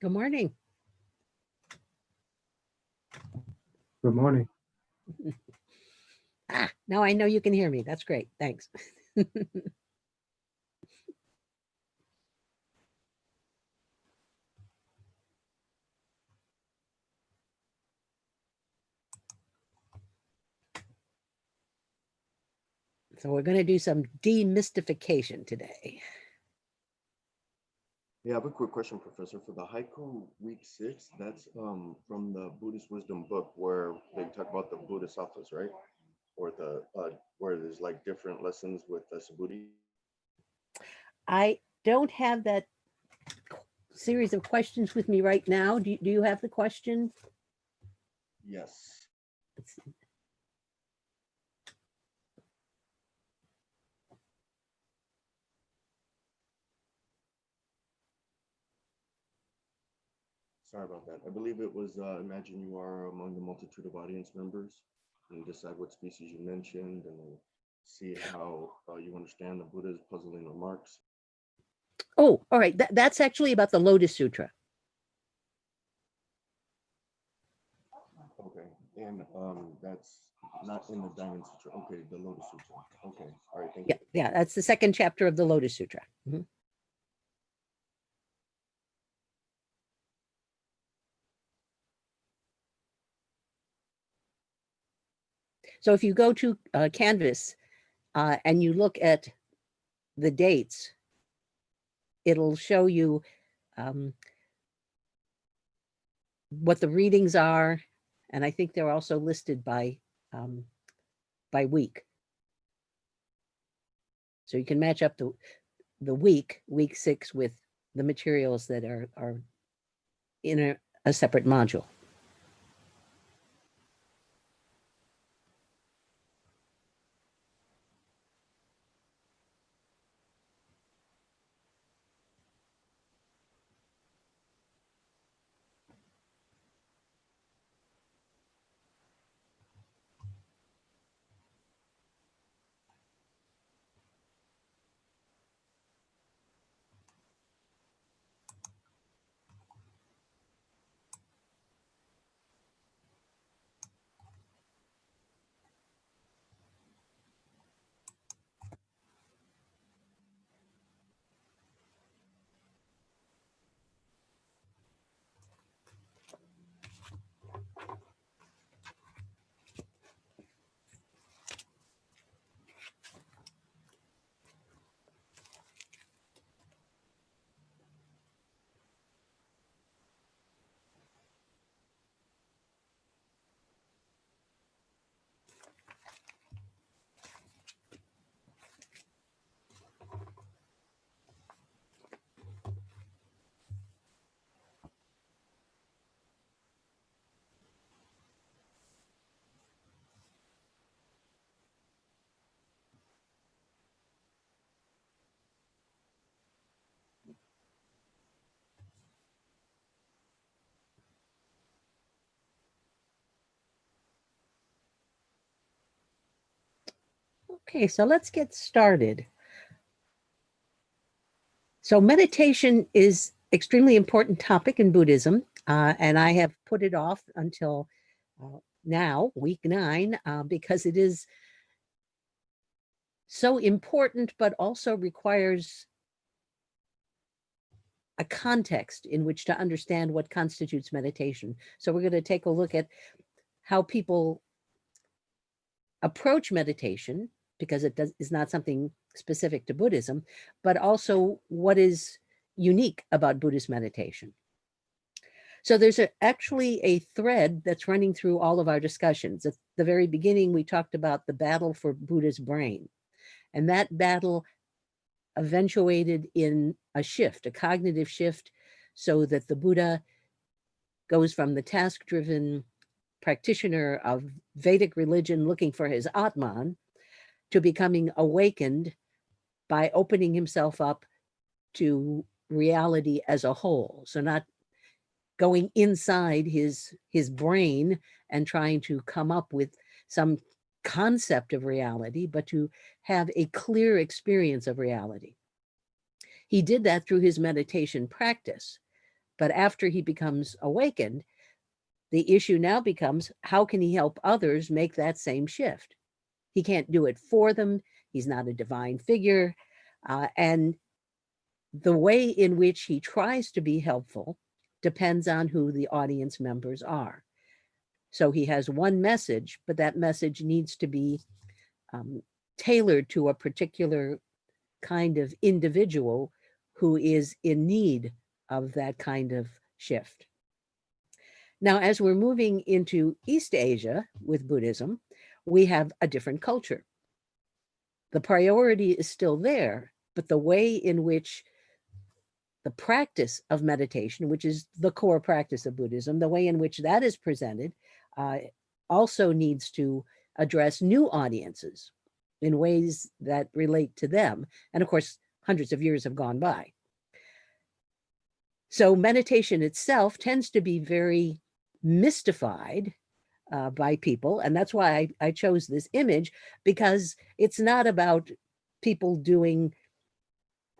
Good morning. Good morning. Now I know you can hear me. That's great. Thanks. So we're going to do some demystification today. Yeah, I have a quick question, Professor. For the haiku week 6, that's from the Buddhist wisdom book where they talk about the Bodhisattvas, right? Or the where there's like different lessons with the Subhuti. I don't have that series of questions with me right now. Do you have the question? Yes. Let's see. Sorry about that. I believe it was imagine you are among the multitude of audience members and decide what species you mentioned and then see how you understand the Buddha's puzzling remarks. Oh, all right. That's actually about the Lotus Sutra. Okay, and that's not in the Diamond Sutra. Okay, the Lotus Sutra. Okay, all right, thank you. Yeah, that's the second chapter of the Lotus Sutra. Mhm. So if you go to Canvas and you look at the dates, it'll show you what the readings are, and I think they're also listed by week. So you can match up the week 6, with the materials that are in a separate module. Okay, so let's get started. So meditation is extremely important topic in Buddhism, and I have put it off until now, week 9, because it is so important, but also requires a context in which to understand what constitutes meditation. So we're going to take a look at how people approach meditation, because it is not something specific to Buddhism, but also what is unique about Buddhist meditation. So there's actually a thread that's running through all of our discussions. At the very beginning, we talked about the battle for Buddha's brain, and that battle eventuated in a shift, a cognitive shift, so that the Buddha goes from the task-driven practitioner of Vedic religion looking for his Atman to becoming awakened by opening himself up to reality as a whole. So not going inside his brain and trying to come up with some concept of reality, but to have a clear experience of reality. He did that through his meditation practice, But after he becomes awakened, the issue now becomes, how can he help others make that same shift? He can't do it for them. He's not a divine figure. And the way in which he tries to be helpful depends on who the audience members are. So he has one message, but that message needs to be tailored to a particular kind of individual who is in need of that kind of shift. Now, as we're moving into East Asia with Buddhism, we have a different culture. The priority is still there, but the way in which the practice of meditation, which is the core practice of Buddhism, the way in which that is presented also needs to address new audiences in ways that relate to them. And of course, hundreds of years have gone by. So meditation itself tends to be very mystified by people. And that's why I chose this image, because it's not about people doing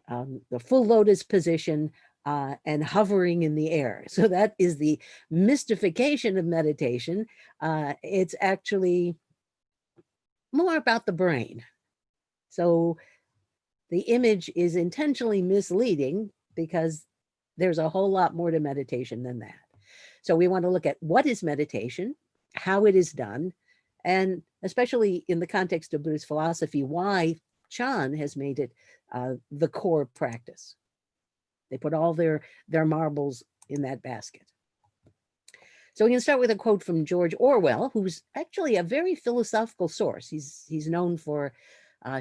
the full lotus position and hovering in the air. So that is the mystification of meditation. It's actually more about the brain. So the image is intentionally misleading because there's a whole lot more to meditation than that. So we want to look at what is meditation, how it is done, and especially in the context of Buddhist philosophy, why Chan has made it the core practice. They put all their marbles in that basket. So we can start with a quote from George Orwell, who's actually a very philosophical source. He's known for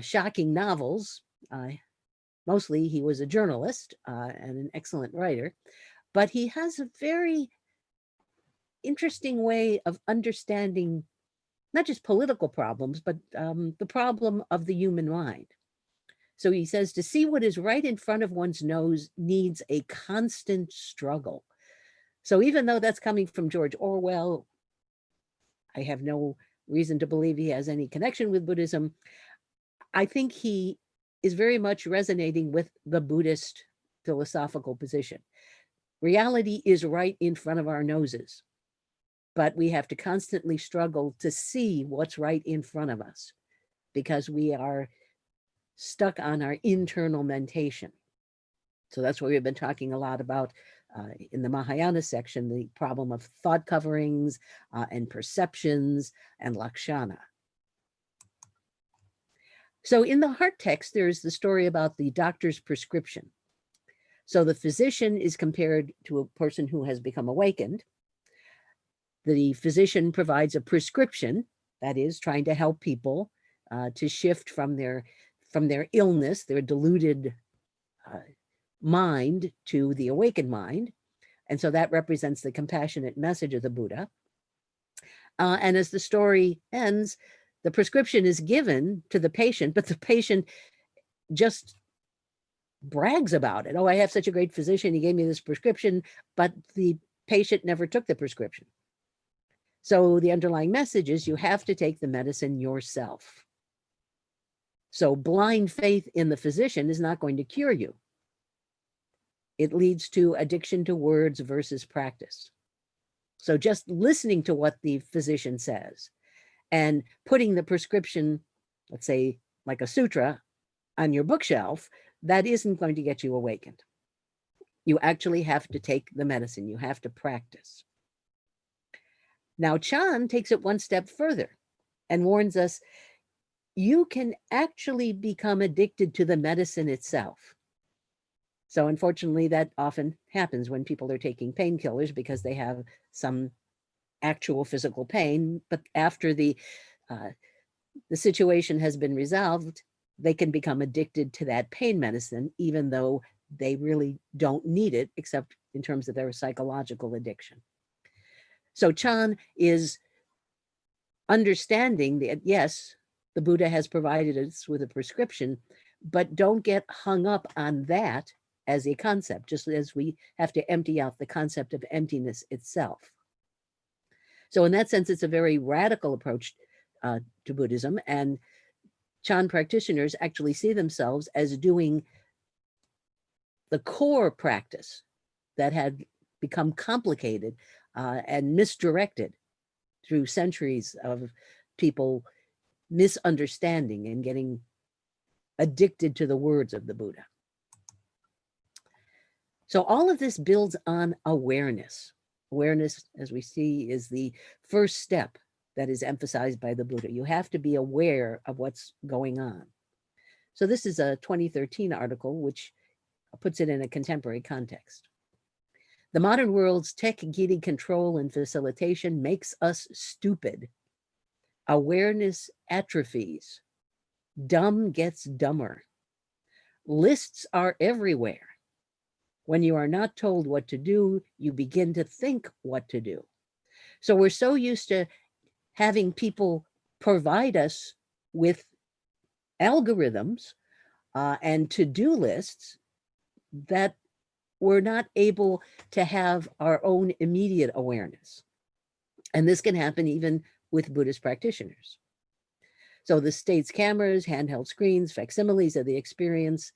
shocking novels. Mostly he was a journalist and an excellent writer, but he has a very interesting way of understanding not just political problems, but the problem of the human mind. So he says, to see what is right in front of one's nose needs a constant struggle. So even though that's coming from George Orwell, I have no reason to believe he has any connection with Buddhism. I think he is very much resonating with the Buddhist philosophical position. Reality is right in front of our noses, but we have to constantly struggle to see what's right in front of us because we are stuck on our internal mentation. So that's what we've been talking a lot about in the Mahayana section, the problem of thought coverings and perceptions and lakshana. So in the heart text, there's the story about the doctor's prescription. So the physician is compared to a person who has become awakened. The physician provides a prescription, that is, trying to help people to shift from their illness, their deluded mind, to the awakened mind. And so that represents the compassionate message of the Buddha. And as the story ends, the prescription is given to the patient, but the patient just brags about it. Oh, I have such a great physician. He gave me this prescription, but the patient never took the prescription. So the underlying message is you have to take the medicine yourself. So blind faith in the physician is not going to cure you. It leads to addiction to words versus practice. So just listening to what the physician says and putting the prescription, let's say like a sutra, on your bookshelf, that isn't going to get you awakened. You actually have to take the medicine. You have to practice. Now, Chan takes it one step further and warns us, you can actually become addicted to the medicine itself. So unfortunately, that often happens when people are taking painkillers because they have some actual physical pain, but after the situation has been resolved, they can become addicted to that pain medicine, even though they really don't need it, except in terms of their psychological addiction. So Chan is understanding that, yes, the Buddha has provided us with a prescription, but don't get hung up on that as a concept, just as we have to empty out the concept of emptiness itself. So in that sense, it's a very radical approach to Buddhism, and Chan practitioners actually see themselves as doing the core practice that had become complicated and misdirected through centuries of people misunderstanding and getting addicted to the words of the Buddha. So all of this builds on awareness. Awareness, as we see, is the first step that is emphasized by the Buddha. You have to be aware of what's going on. So this is a 2013 article, which puts it in a contemporary context. The modern world's tech-giddy control and facilitation makes us stupid. Awareness atrophies. Dumb gets dumber. Lists are everywhere. When you are not told what to do, you begin to think what to do. So we're so used to having people provide us with algorithms and to-do lists that we're not able to have our own immediate awareness. And this can happen even with Buddhist practitioners. So the state's cameras, handheld screens, facsimiles of the experience,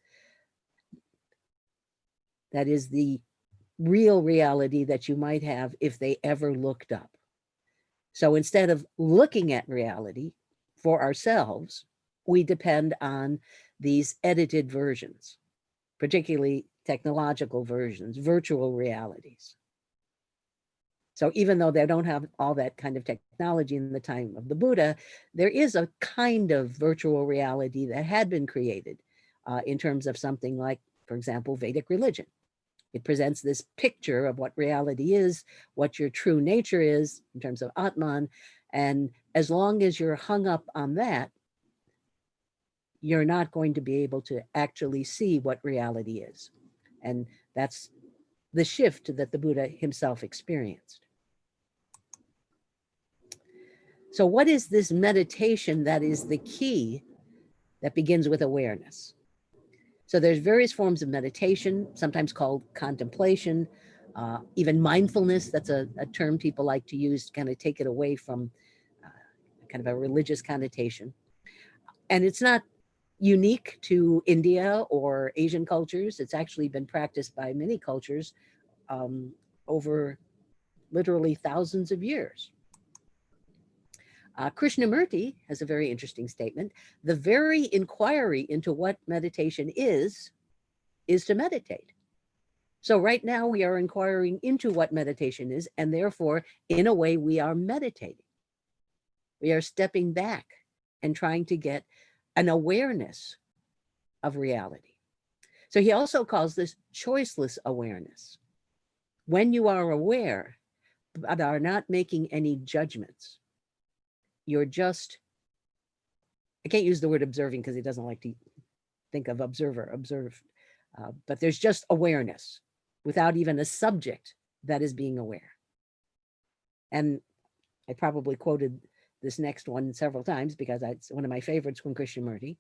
that is the real reality that you might have if they ever looked up. So instead of looking at reality for ourselves, we depend on these edited versions, particularly technological versions, virtual realities. So even though they don't have all that kind of technology in the time of the Buddha, there is a kind of virtual reality that had been created in terms of something like, for example, Vedic religion. It presents this picture of what reality is, what your true nature is in terms of Atman. And as long as you're hung up on that, you're not going to be able to actually see what reality is. And that's the shift that the Buddha himself experienced. So what is this meditation that is the key that begins with awareness? So there's various forms of meditation, sometimes called contemplation, even mindfulness. That's a term people like to use to kind of take it away from kind of a religious connotation. And it's not unique to India or Asian cultures. It's actually been practiced by many cultures over literally thousands of years. Krishnamurti has a very interesting statement. The very inquiry into what meditation is to meditate. So right now we are inquiring into what meditation is, and therefore, in a way, we are meditating. We are stepping back and trying to get an awareness of reality. So he also calls this choiceless awareness. When you are aware, but are not making any judgments, you're just, I can't use the word observing because he doesn't like to think of observed, but there's just awareness without even a subject that is being aware. And I probably quoted this next one several times because it's one of my favorites from Krishnamurti.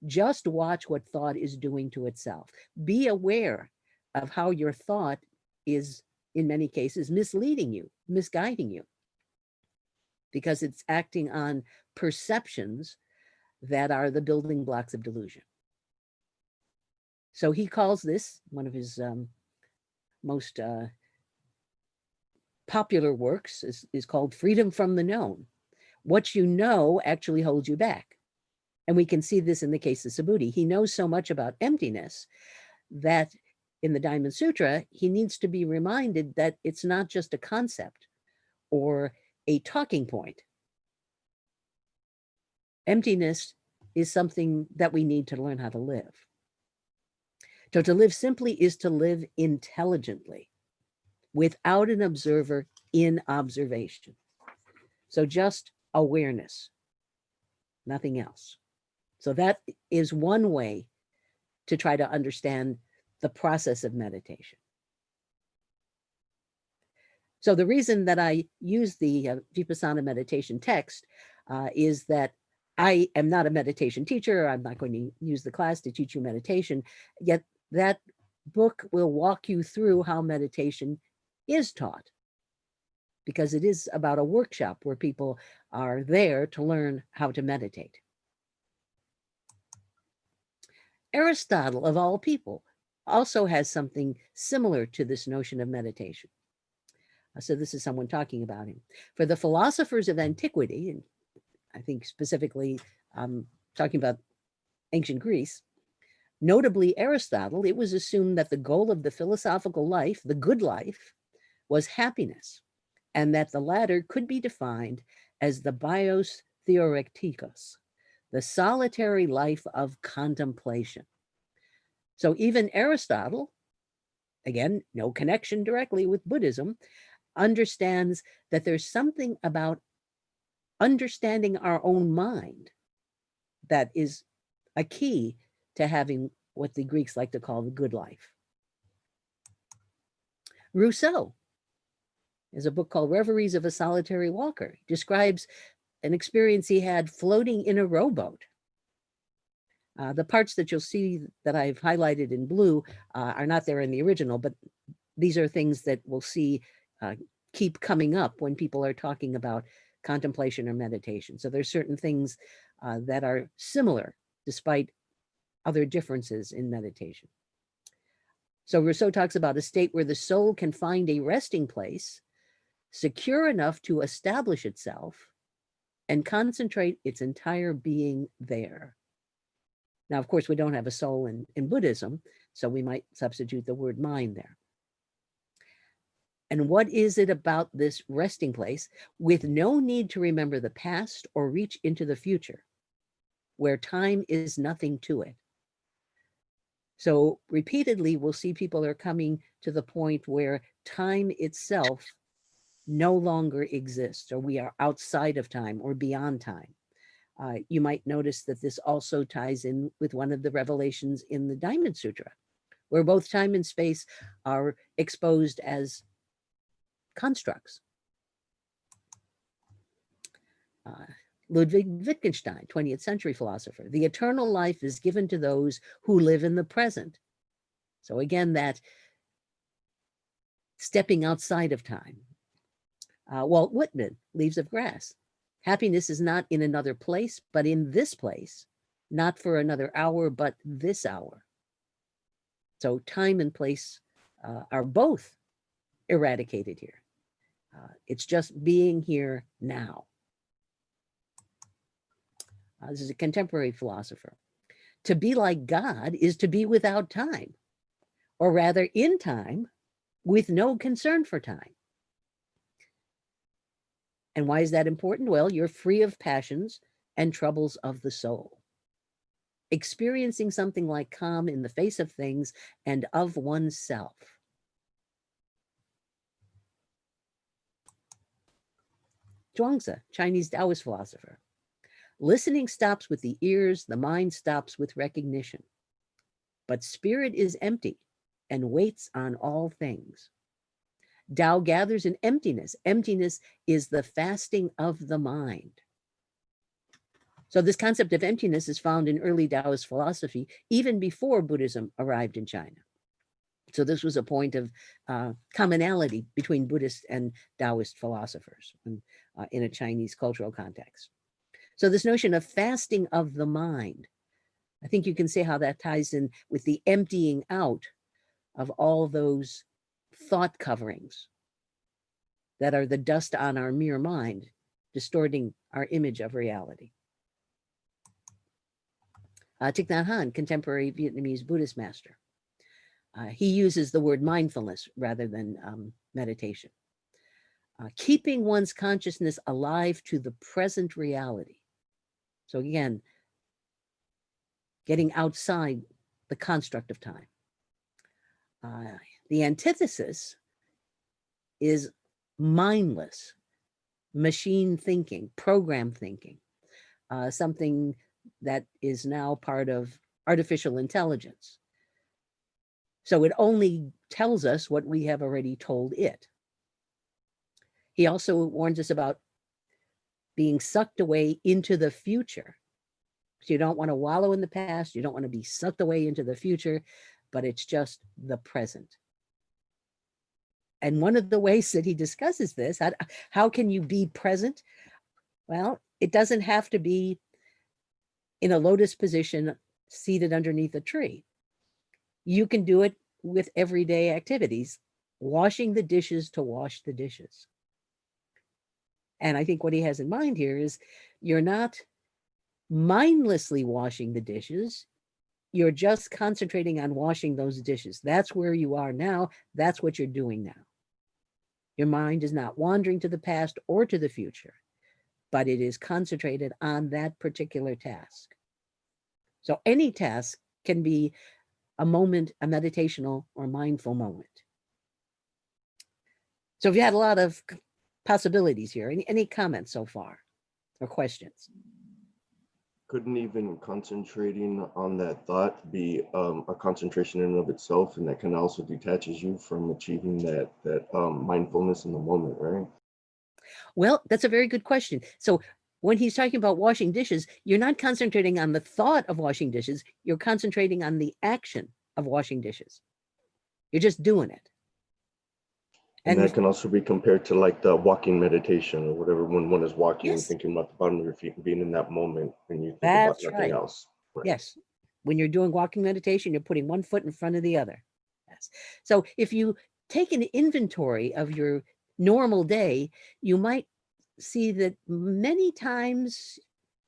Just watch what thought is doing to itself. Be aware of how your thought is, in many cases, misleading you, misguiding you, because it's acting on perceptions that are the building blocks of delusion. So he calls this, one of his most popular works is called Freedom from the Known. What you know actually holds you back. And we can see this in the case of Subhuti. He knows so much about emptiness that in the Diamond Sutra, he needs to be reminded that it's not just a concept or a talking point. Emptiness is something that we need to learn how to live. So to live simply is to live intelligently, without an observer in observation. So just awareness, nothing else. So that is one way to try to understand the process of meditation. So the reason that I use the Vipassana meditation text is that I am not a meditation teacher. I'm not going to use the class to teach you meditation, yet that book will walk you through how meditation is taught, because it is about a workshop where people are there to learn how to meditate. Aristotle, of all people, also has something similar to this notion of meditation. So this is someone talking about him. For the philosophers of antiquity, and I think specifically talking about ancient Greece, notably Aristotle, it was assumed that the goal of the philosophical life, the good life, was happiness, and that the latter could be defined as the bios theoretikos, the solitary life of contemplation. So even Aristotle, again, no connection directly with Buddhism, understands that there's something about understanding our own mind that is a key to having what the Greeks like to call the good life. Rousseau has a book called Reveries of a Solitary Walker. He describes an experience he had floating in a rowboat. The parts that you'll see that I've highlighted in blue are not there in the original, but these are things that we'll see keep coming up when people are talking about contemplation or meditation. So there's certain things that are similar despite other differences in meditation. So Rousseau talks about a state where the soul can find a resting place secure enough to establish itself and concentrate its entire being there. Now, of course, we don't have a soul in Buddhism, so we might substitute the word mind there. And what is it about this resting place with no need to remember the past or reach into the future, where time is nothing to it? So repeatedly, we'll see people are coming to the point where time itself no longer exists, or we are outside of time or beyond time. You might notice that this also ties in with one of the revelations in the Diamond Sutra, where both time and space are exposed as constructs. Ludwig Wittgenstein, 20th century philosopher, the eternal life is given to those who live in the present. So again, that stepping outside of time. Walt Whitman, Leaves of Grass. Happiness is not in another place, but in this place, not for another hour, but this hour. So time and place are both eradicated here. It's just being here now. This is a contemporary philosopher. To be like God is to be without time, or rather in time, with no concern for time. And why is that important? Well, you're free of passions and troubles of the soul. Experiencing something like calm in the face of things and of oneself. Zhuangzi, Chinese Taoist philosopher. Listening stops with the ears, the mind stops with recognition. But spirit is empty and waits on all things. Tao gathers in emptiness. Emptiness is the fasting of the mind. So this concept of emptiness is found in early Taoist philosophy, even before Buddhism arrived in China. So this was a point of commonality between Buddhist and Taoist philosophers in a Chinese cultural context. So this notion of fasting of the mind, I think you can see how that ties in with the emptying out of all those thought coverings that are the dust on our mere mind, distorting our image of reality. Thich Nhat Hanh, contemporary Vietnamese Buddhist master. He uses the word mindfulness rather than meditation. Keeping one's consciousness alive to the present reality. So again, getting outside the construct of time. The antithesis is mindless, machine thinking, program thinking, something that is now part of artificial intelligence. So it only tells us what we have already told it. He also warns us about being sucked away into the future. So you don't want to wallow in the past, you don't want to be sucked away into the future, but it's just the present. And one of the ways that he discusses this, how can you be present? Well, it doesn't have to be in a lotus position seated underneath a tree. You can do it with everyday activities washing the dishes to wash the dishes. And I think what he has in mind here is you're not mindlessly washing the dishes. You're just concentrating on washing those dishes. That's where you are now. That's what you're doing now. Your mind is not wandering to the past or to the future, but it is concentrated on that particular task. So any task can be a moment, a meditational or mindful moment. So if you had a lot of possibilities here, any comments so far or questions? Couldn't even concentrating on that thought be a concentration in and of itself, and that can also detaches you from achieving that mindfulness in the moment, right? Well, that's a very good question. So when he's talking about washing dishes, you're not concentrating on the thought of washing dishes. You're concentrating on the action of washing dishes. You're just doing it. And that can also be compared to like the walking meditation or whatever, when one is walking and Yes, thinking about the bottom of your feet and being in that moment and you think about that's nothing right. else. Right. Yes. When you're doing walking meditation, you're putting one foot in front of the other. Yes. So if you take an inventory of your normal day, you might see that many times,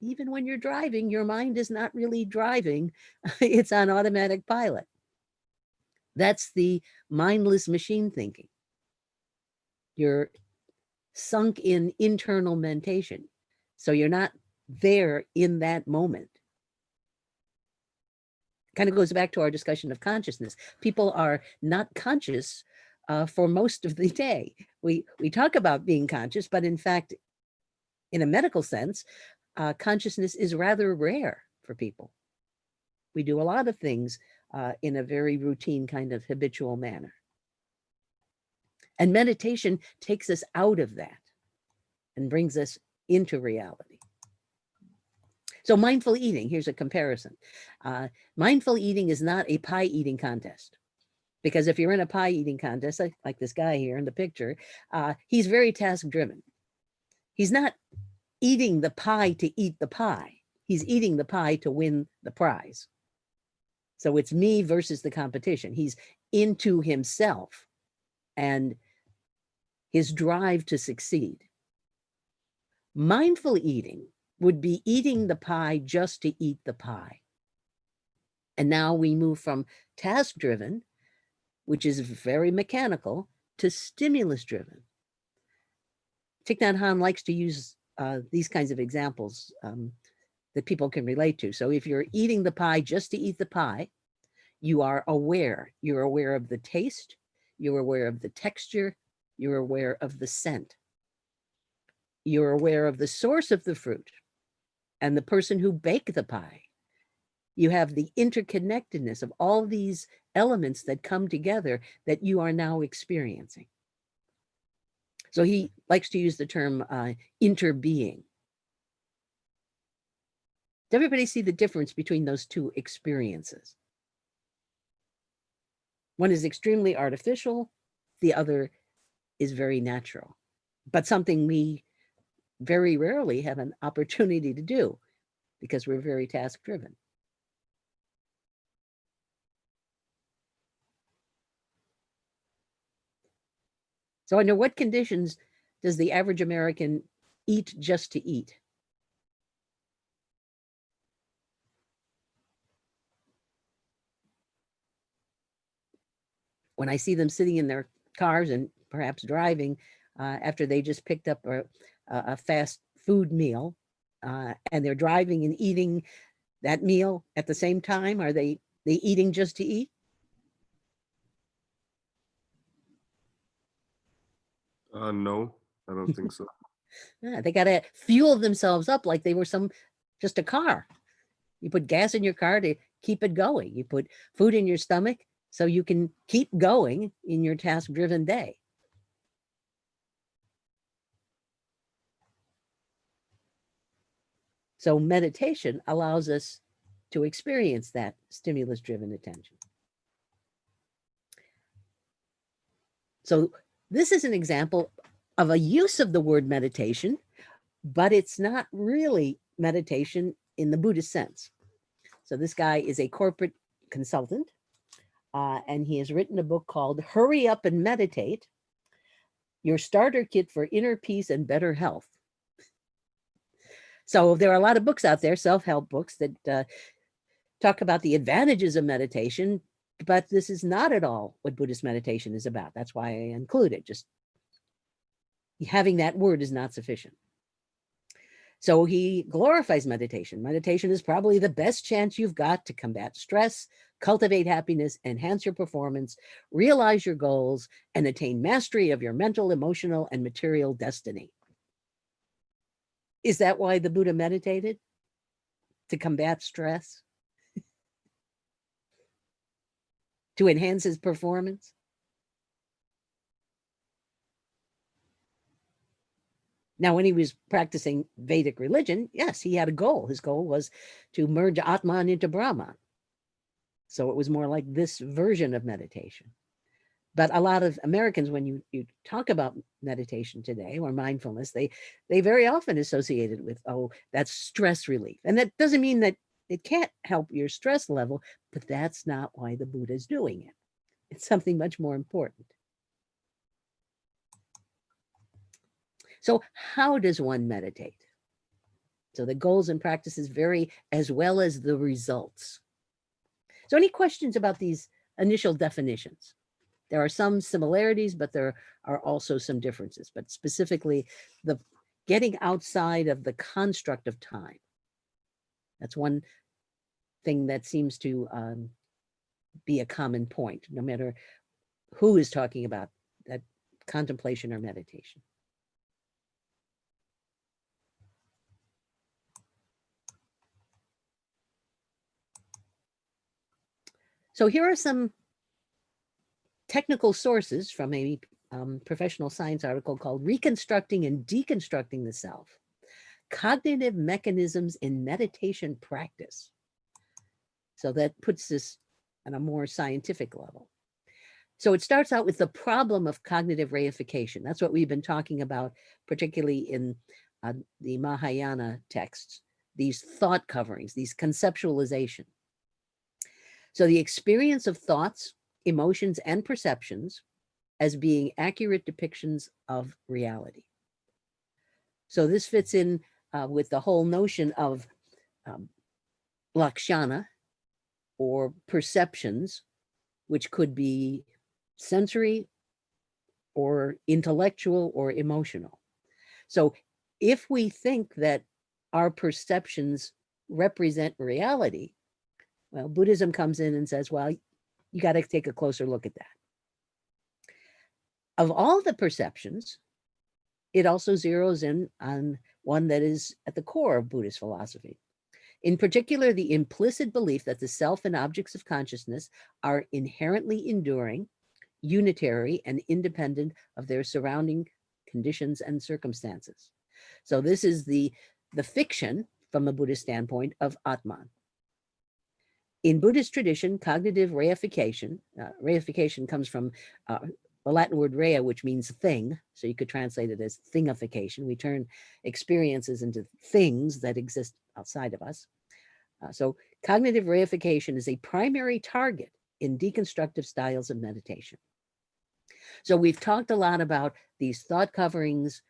even when you're driving, your mind is not really driving. It's on automatic pilot. That's the mindless machine thinking. You're sunk in internal mentation. So you're not there in that moment. Kind of goes back to our discussion of consciousness. People are not conscious for most of the day. We talk about being conscious, but in fact, in a medical sense, consciousness is rather rare for people. We do a lot of things in a very routine kind of habitual manner. And meditation takes us out of that and brings us into reality. So mindful eating, here's a comparison. Mindful eating is not a pie eating contest. Because if you're in a pie eating contest, like this guy here in the picture, he's very task driven. He's not eating the pie to eat the pie. He's eating the pie to win the prize. So it's me versus the competition. He's into himself and his drive to succeed. Mindful eating would be eating the pie just to eat the pie. And now we move from task driven, which is very mechanical, to stimulus driven. Thich Nhat Hanh likes to use these kinds of examples that people can relate to. So if you're eating the pie just to eat the pie, you are aware. You're aware of the taste, you're aware of the texture, you're aware of the scent. You're aware of the source of the fruit and the person who baked the pie. You have the interconnectedness of all these elements that come together that you are now experiencing. So he likes to use the term interbeing. Does everybody see the difference between those two experiences? One is extremely artificial, the other is very natural, but something we very rarely have an opportunity to do because we're very task driven. So under what conditions does the average American eat just to eat? When I see them sitting in their cars and perhaps driving after they just picked up a fast food meal and they're driving and eating that meal at the same time, are they eating just to eat? No, I don't think so. Yeah, they got to fuel themselves up like they were just a car. You put gas in your car to keep it going. You put food in your stomach so you can keep going in your task-driven day. So meditation allows us to experience that stimulus-driven attention. So this is an example of a use of the word meditation, but it's not really meditation in the Buddhist sense. So this guy is a corporate consultant and he has written a book called Hurry Up and Meditate, Your Starter Kit for Inner Peace and Better Health. So there are a lot of books out there, self-help books, that talk about the advantages of meditation, but this is not at all what Buddhist meditation is about. That's why I include it. Just having that word is not sufficient. So he glorifies meditation. Meditation is probably the best chance you've got to combat stress, cultivate happiness, enhance your performance, realize your goals, and attain mastery of your mental, emotional, and material destiny. Is that why the Buddha meditated? To combat stress? To enhance his performance? Now, when he was practicing Vedic religion, yes, he had a goal. His goal was to merge Atman into Brahman. So it was more like this version of meditation. But a lot of Americans, when you talk about meditation today or mindfulness, they very often associate it with, oh, that's stress relief. And that doesn't mean that it can't help your stress level, but that's not why the Buddha is doing it. It's something much more important. So how does one meditate? So the goals and practices vary as well as the results. So any questions about these initial definitions? There are some similarities, but there are also some differences, but specifically the getting outside of the construct of time. That's one thing that seems to be a common point, no matter who is talking about that contemplation or meditation. So here are some technical sources from a professional science article called Reconstructing and Deconstructing the Self, Cognitive Mechanisms in Meditation Practice. So that puts this on a more scientific level. So it starts out with the problem of cognitive reification. That's what we've been talking about, particularly in the Mahayana texts, these thought coverings, these conceptualization. So the experience of thoughts, emotions, and perceptions as being accurate depictions of reality. So this fits in with the whole notion of lakshana, or perceptions, which could be sensory or intellectual or emotional. So if we think that our perceptions represent reality, well, Buddhism comes in and says, well, you got to take a closer look at that. Of all the perceptions, it also zeroes in on one that is at the core of Buddhist philosophy. In particular, the implicit belief that the self and objects of consciousness are inherently enduring, unitary, and independent of their surrounding conditions and circumstances. So this is the fiction, from a Buddhist standpoint, of Atman. In Buddhist tradition, cognitive reification, reification comes from the Latin word rea, which means thing. So you could translate it as thingification. We turn experiences into things that exist outside of us. So cognitive reification is a primary target in deconstructive styles of meditation. So we've talked a lot about these thought coverings,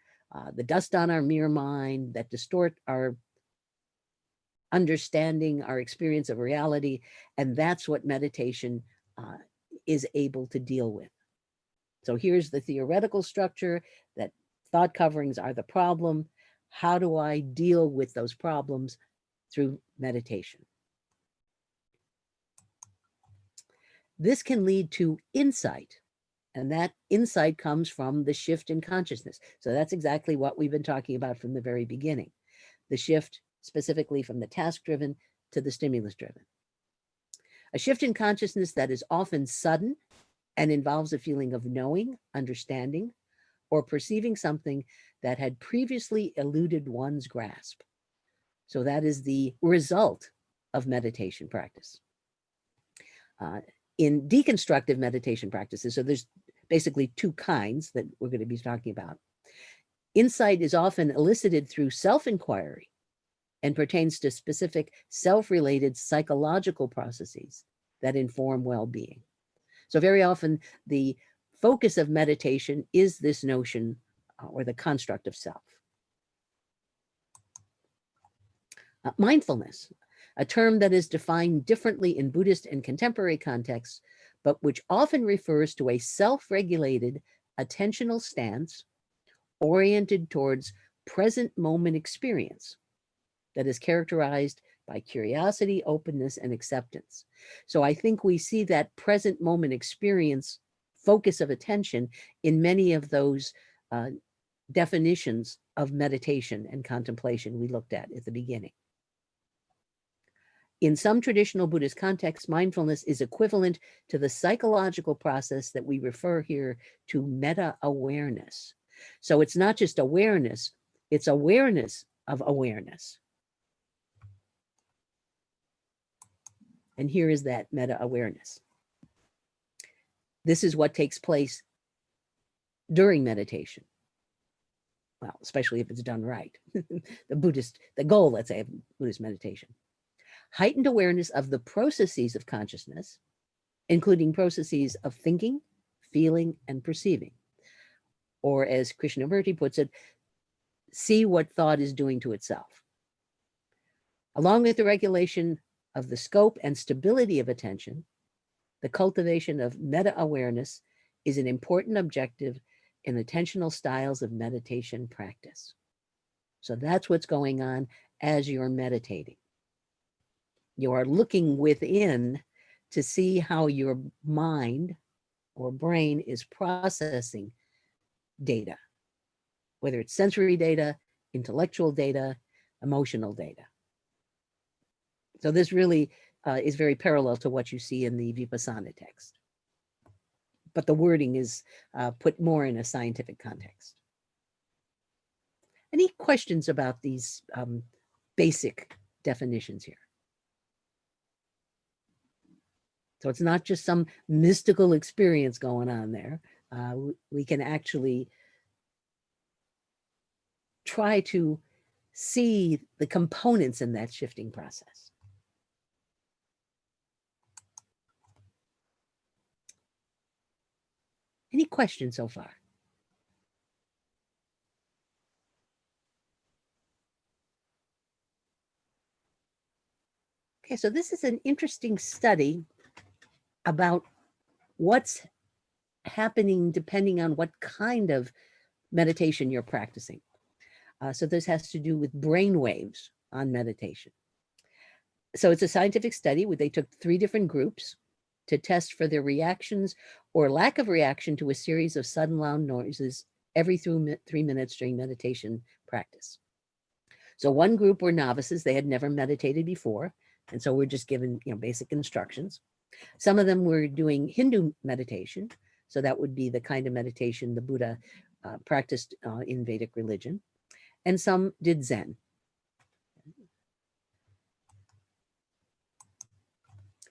the dust on our mere mind that distort our understanding, our experience of reality, and that's what meditation is able to deal with. So here's the theoretical structure, that thought coverings are the problem. How do I deal with those problems? Through meditation. This can lead to insight, and that insight comes from the shift in consciousness. So that's exactly what we've been talking about from the very beginning, the shift specifically from the task-driven to the stimulus-driven. A shift in consciousness that is often sudden and involves a feeling of knowing, understanding, or perceiving something that had previously eluded one's grasp. So that is the result of meditation practice. In deconstructive meditation practices, so there's basically two kinds that we're going to be talking about. Insight is often elicited through self-inquiry and pertains to specific self-related psychological processes that inform well-being. So very often the focus of meditation is this notion or the construct of self. Mindfulness, a term that is defined differently in Buddhist and contemporary contexts, but which often refers to a self-regulated attentional stance oriented towards present moment experience that is characterized by curiosity, openness, and acceptance. So I think we see that present moment experience focus of attention in many of those definitions of meditation and contemplation we looked at the beginning. In some traditional Buddhist contexts, mindfulness is equivalent to the psychological process that we refer here to meta-awareness. So it's not just awareness, it's awareness of awareness. And here is that meta-awareness. This is what takes place during meditation. Well, especially if it's done right. The goal, let's say, of Buddhist meditation. Heightened awareness of the processes of consciousness, including processes of thinking, feeling, and perceiving. Or as Krishnamurti puts it, see what thought is doing to itself. Along with the regulation of the scope and stability of attention, the cultivation of meta-awareness is an important objective in attentional styles of meditation practice. So that's what's going on as you're meditating. You are looking within to see how your mind or brain is processing data, whether it's sensory data, intellectual data, emotional data. So this really is very parallel to what you see in the Vipassana text. But the wording is put more in a scientific context. Any questions about these basic definitions here? So it's not just some mystical experience going on there. We can actually try to see the components in that shifting process. Any questions so far? Okay, so this is an interesting study about what's happening depending on what kind of meditation you're practicing. So this has to do with brain waves on meditation. So it's a scientific study where they took 3 different groups to test for their reactions or lack of reaction to a series of sudden loud noises every 3 minutes during meditation practice. So one group were novices, they had never meditated before, and so we're just given basic instructions. Some of them were doing Hindu meditation, so that would be the kind of meditation the Buddha practiced in Vedic religion, and some did Zen.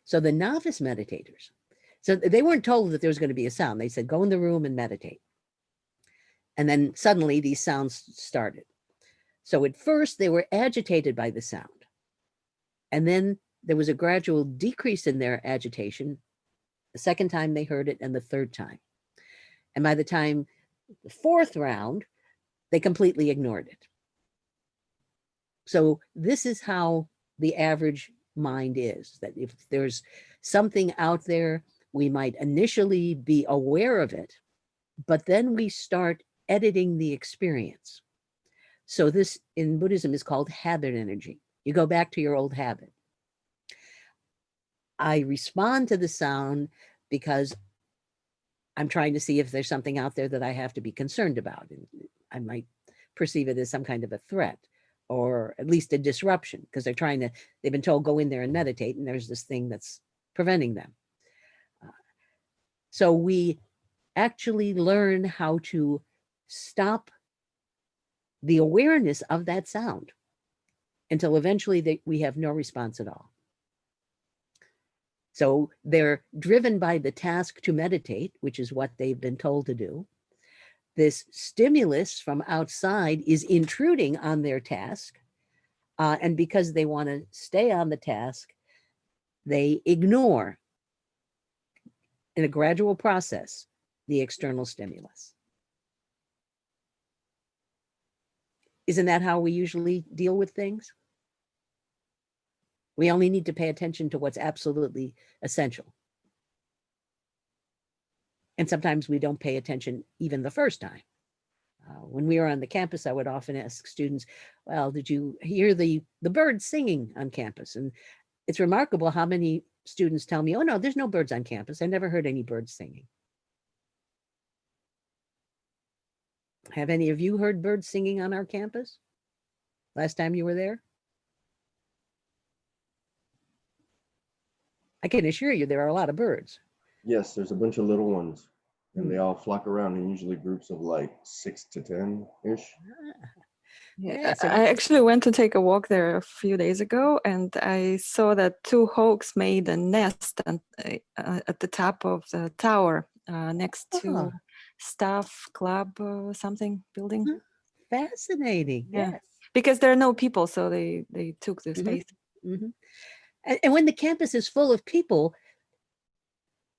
So the novice meditators, so they weren't told that there was going to be a sound. They said, go in the room and meditate. And then suddenly these sounds started. So at first they were agitated by the sound. And then there was a gradual decrease in their agitation the second time they heard it and the third time. And by the time the 4th round, they completely ignored it. So this is how the average mind is, that if there's something out there, we might initially be aware of it, but then we start editing the experience. So this in Buddhism is called habit energy. You go back to your old habit. I respond to the sound because I'm trying to see if there's something out there that I have to be concerned about. And I might perceive it as some kind of a threat or at least a disruption because they've been told go in there and meditate, and there's this thing that's preventing them. So we actually learn how to stop the awareness of that sound until eventually we have no response at all. So they're driven by the task to meditate, which is what they've been told to do. This stimulus from outside is intruding on their task. And because they want to stay on the task, they ignore in a gradual process, the external stimulus. Isn't that how we usually deal with things? We only need to pay attention to what's absolutely essential. And sometimes we don't pay attention even the first time. When we were on the campus, I would often ask students, well, did you hear the birds singing on campus? And it's remarkable how many students tell me, oh no, there's no birds on campus. I never heard any birds singing. Have any of you heard birds singing on our campus last time you were there? I can assure you there are a lot of birds. Yes, there's a bunch of little ones, and they all flock around in usually groups of like 6 to 10-ish. Yeah, so I actually went to take a walk there a few days ago, and I saw that two hawks made a nest at the top of the tower next to Oh. staff club or something building. fascinating. Yeah. Yes. Because there are no people, so they took the Mhm. space. Mhm. And when the campus is full of people,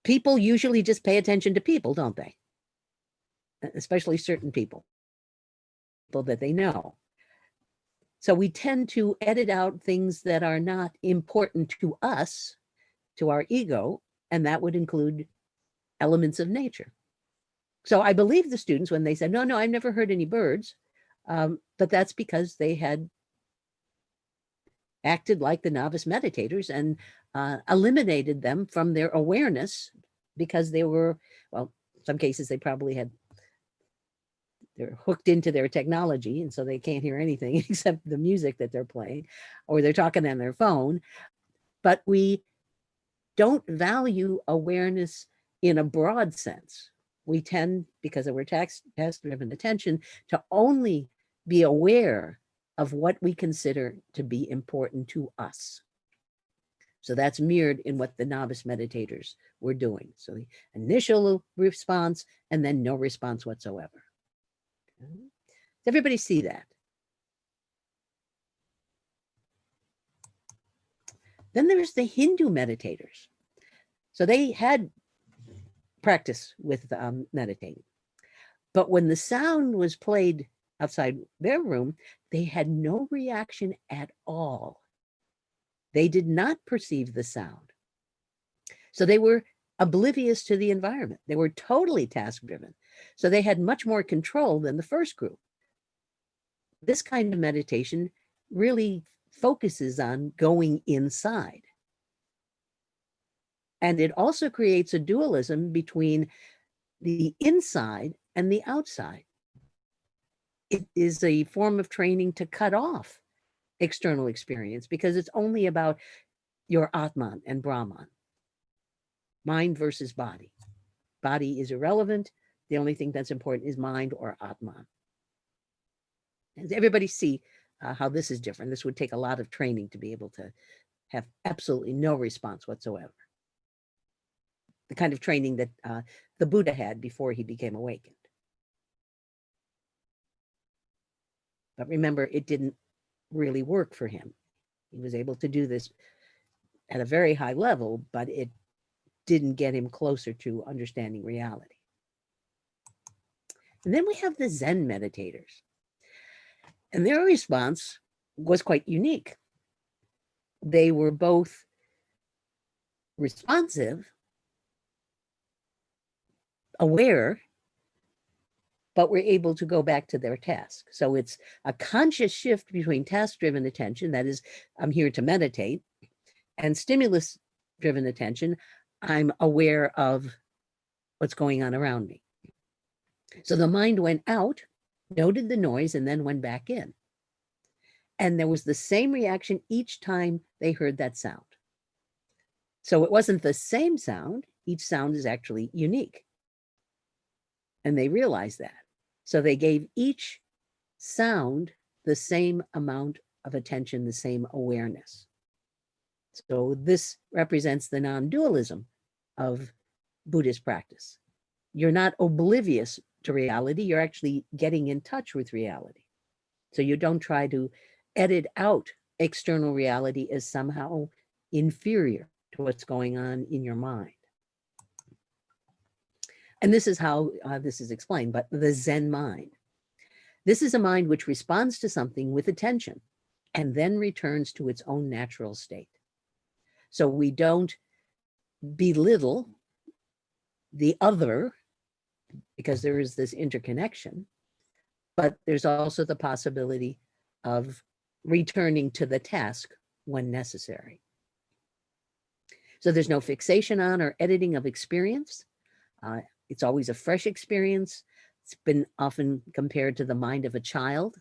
people usually just pay attention to people, don't they? Especially certain people that they know. So we tend to edit out things that are not important to us, to our ego, and that would include elements of nature. So I believe the students when they said, no, I've never heard any birds, but that's because they had acted like the novice meditators and eliminated them from their awareness because they were, well, in some cases they probably they're hooked into their technology and so they can't hear anything except the music that they're playing, or they're talking on their phone. But we don't value awareness in a broad sense. We tend, because of our task-driven attention, to only be aware of what we consider to be important to us. So that's mirrored in what the novice meditators were doing. So the initial response and then no response whatsoever. Does everybody see that? Then there's the Hindu meditators. So they had practice with meditating. But when the sound was played outside their room, they had no reaction at all. They did not perceive the sound. So they were oblivious to the environment. They were totally task-driven. So they had much more control than the first group. This kind of meditation really focuses on going inside. And it also creates a dualism between the inside and the outside. It is a form of training to cut off external experience because it's only about your Atman and Brahman, mind versus body. Body is irrelevant. The only thing that's important is mind or Atman. Does everybody see how this is different? This would take a lot of training to be able to have absolutely no response whatsoever. The kind of training that the Buddha had before he became awakened. But remember, it didn't really work for him. He was able to do this at a very high level, but it didn't get him closer to understanding reality. And then we have the Zen meditators. And their response was quite unique. They were both responsive, aware, but were able to go back to their task. So it's a conscious shift between task-driven attention, that is, I'm here to meditate, and stimulus-driven attention, I'm aware of what's going on around me. So the mind went out, noted the noise, and then went back in. And there was the same reaction each time they heard that sound. So it wasn't the same sound. Each sound is actually unique. And they realized that. So they gave each sound the same amount of attention, the same awareness. So this represents the non-dualism of Buddhist practice. You're not oblivious to reality, you're actually getting in touch with reality. So you don't try to edit out external reality as somehow inferior to what's going on in your mind. And this is how this is explained, but the Zen mind. This is a mind which responds to something with attention and then returns to its own natural state. So we don't belittle the other because there is this interconnection, but there's also the possibility of returning to the task when necessary. So there's no fixation on or editing of experience. It's always a fresh experience. It's been often compared to the mind of a child.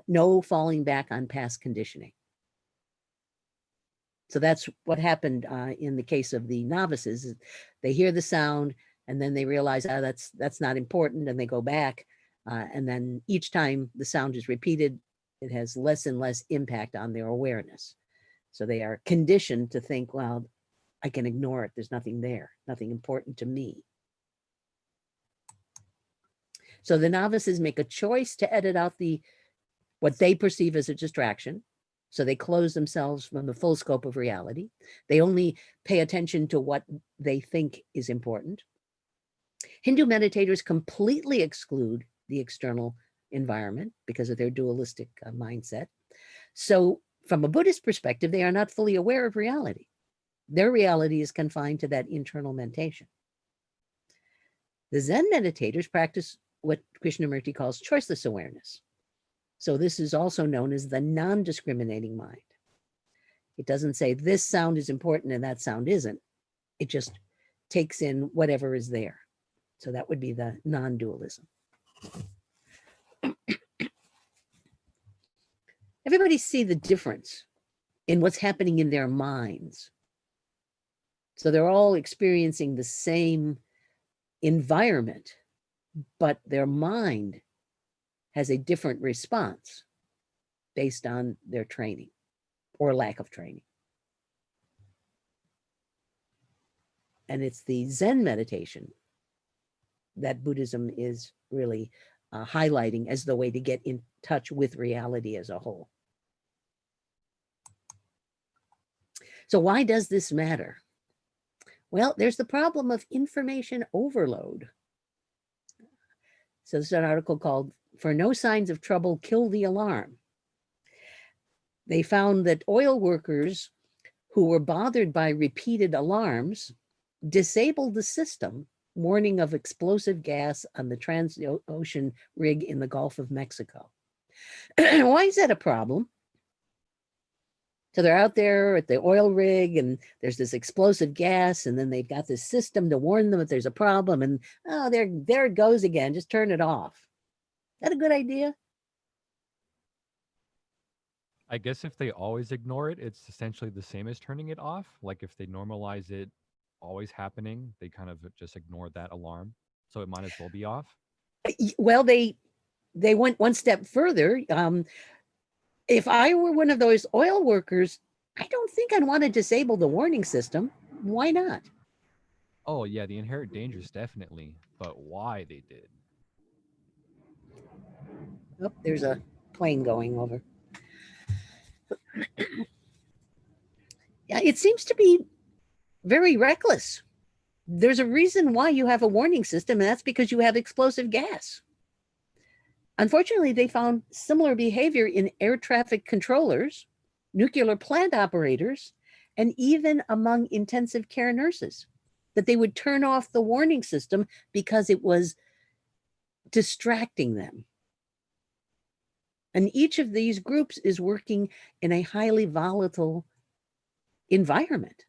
No falling back on past conditioning. So that's what happened in the case of the novices. They hear the sound and then they realize, oh, that's not important, and they go back. And then each time the sound is repeated, it has less and less impact on their awareness. So they are conditioned to think, well, I can ignore it. There's nothing there, nothing important to me. So the novices make a choice to edit out what they perceive as a distraction. So they close themselves from the full scope of reality. They only pay attention to what they think is important. Hindu meditators completely exclude the external environment because of their dualistic mindset. So from a Buddhist perspective, they are not fully aware of reality. Their reality is confined to that internal meditation. The Zen meditators practice what Krishnamurti calls choiceless awareness. So this is also known as the non-discriminating mind. It doesn't say this sound is important and that sound isn't. It just takes in whatever is there. So that would be the non-dualism. Everybody see the difference in what's happening in their minds. So they're all experiencing the same environment, but their mind has a different response based on their training or lack of training. And it's the Zen meditation that Buddhism is really highlighting as the way to get in touch with reality as a whole. So why does this matter? Well, there's the problem of information overload. So this is an article called "For No Signs of Trouble, Kill the Alarm." They found that oil workers who were bothered by repeated alarms disabled the system warning of explosive gas on the Transocean rig in the Gulf of Mexico. Why is that a problem? So they're out there at the oil rig and there's this explosive gas, and then they've got this system to warn them if there's a problem, and oh, there it goes again, just turn it off. Is that a good idea? I guess if they always ignore it, it's essentially the same as turning it off. Like if they normalize it always happening, they kind of just ignore that alarm. So it might as well be off. Well, they went one step further. If I were one of those oil workers, I don't think I'd want to disable the warning system. Why not? Oh yeah, the inherent dangers definitely, but why they did. Oh, there's a plane going over. Yeah, it seems to be very reckless. There's a reason why you have a warning system, and that's because you have explosive gas. Unfortunately, they found similar behavior in air traffic controllers, nuclear plant operators, and even among intensive care nurses, that they would turn off the warning system because it was distracting them. And each of these groups is working in a highly volatile environment.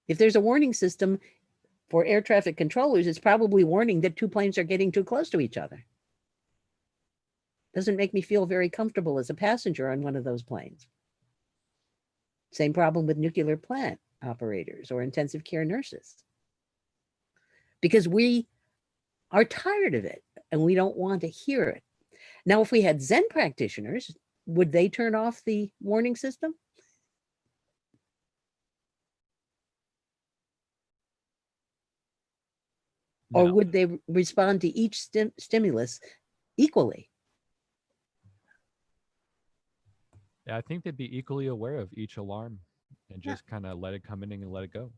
If there's a warning system for air traffic controllers, it's probably warning that two planes are getting too close to each other. Doesn't make me feel very comfortable as a passenger on one of those planes. Same problem with nuclear plant operators or intensive care nurses. Because we are tired of it and we don't want to hear it. Now, if we had Zen practitioners, would they turn off the warning system? Or No. would they respond to each stimulus equally? Yeah, I think they'd be equally aware of each alarm and Yeah. just kind of let it come in and let it go.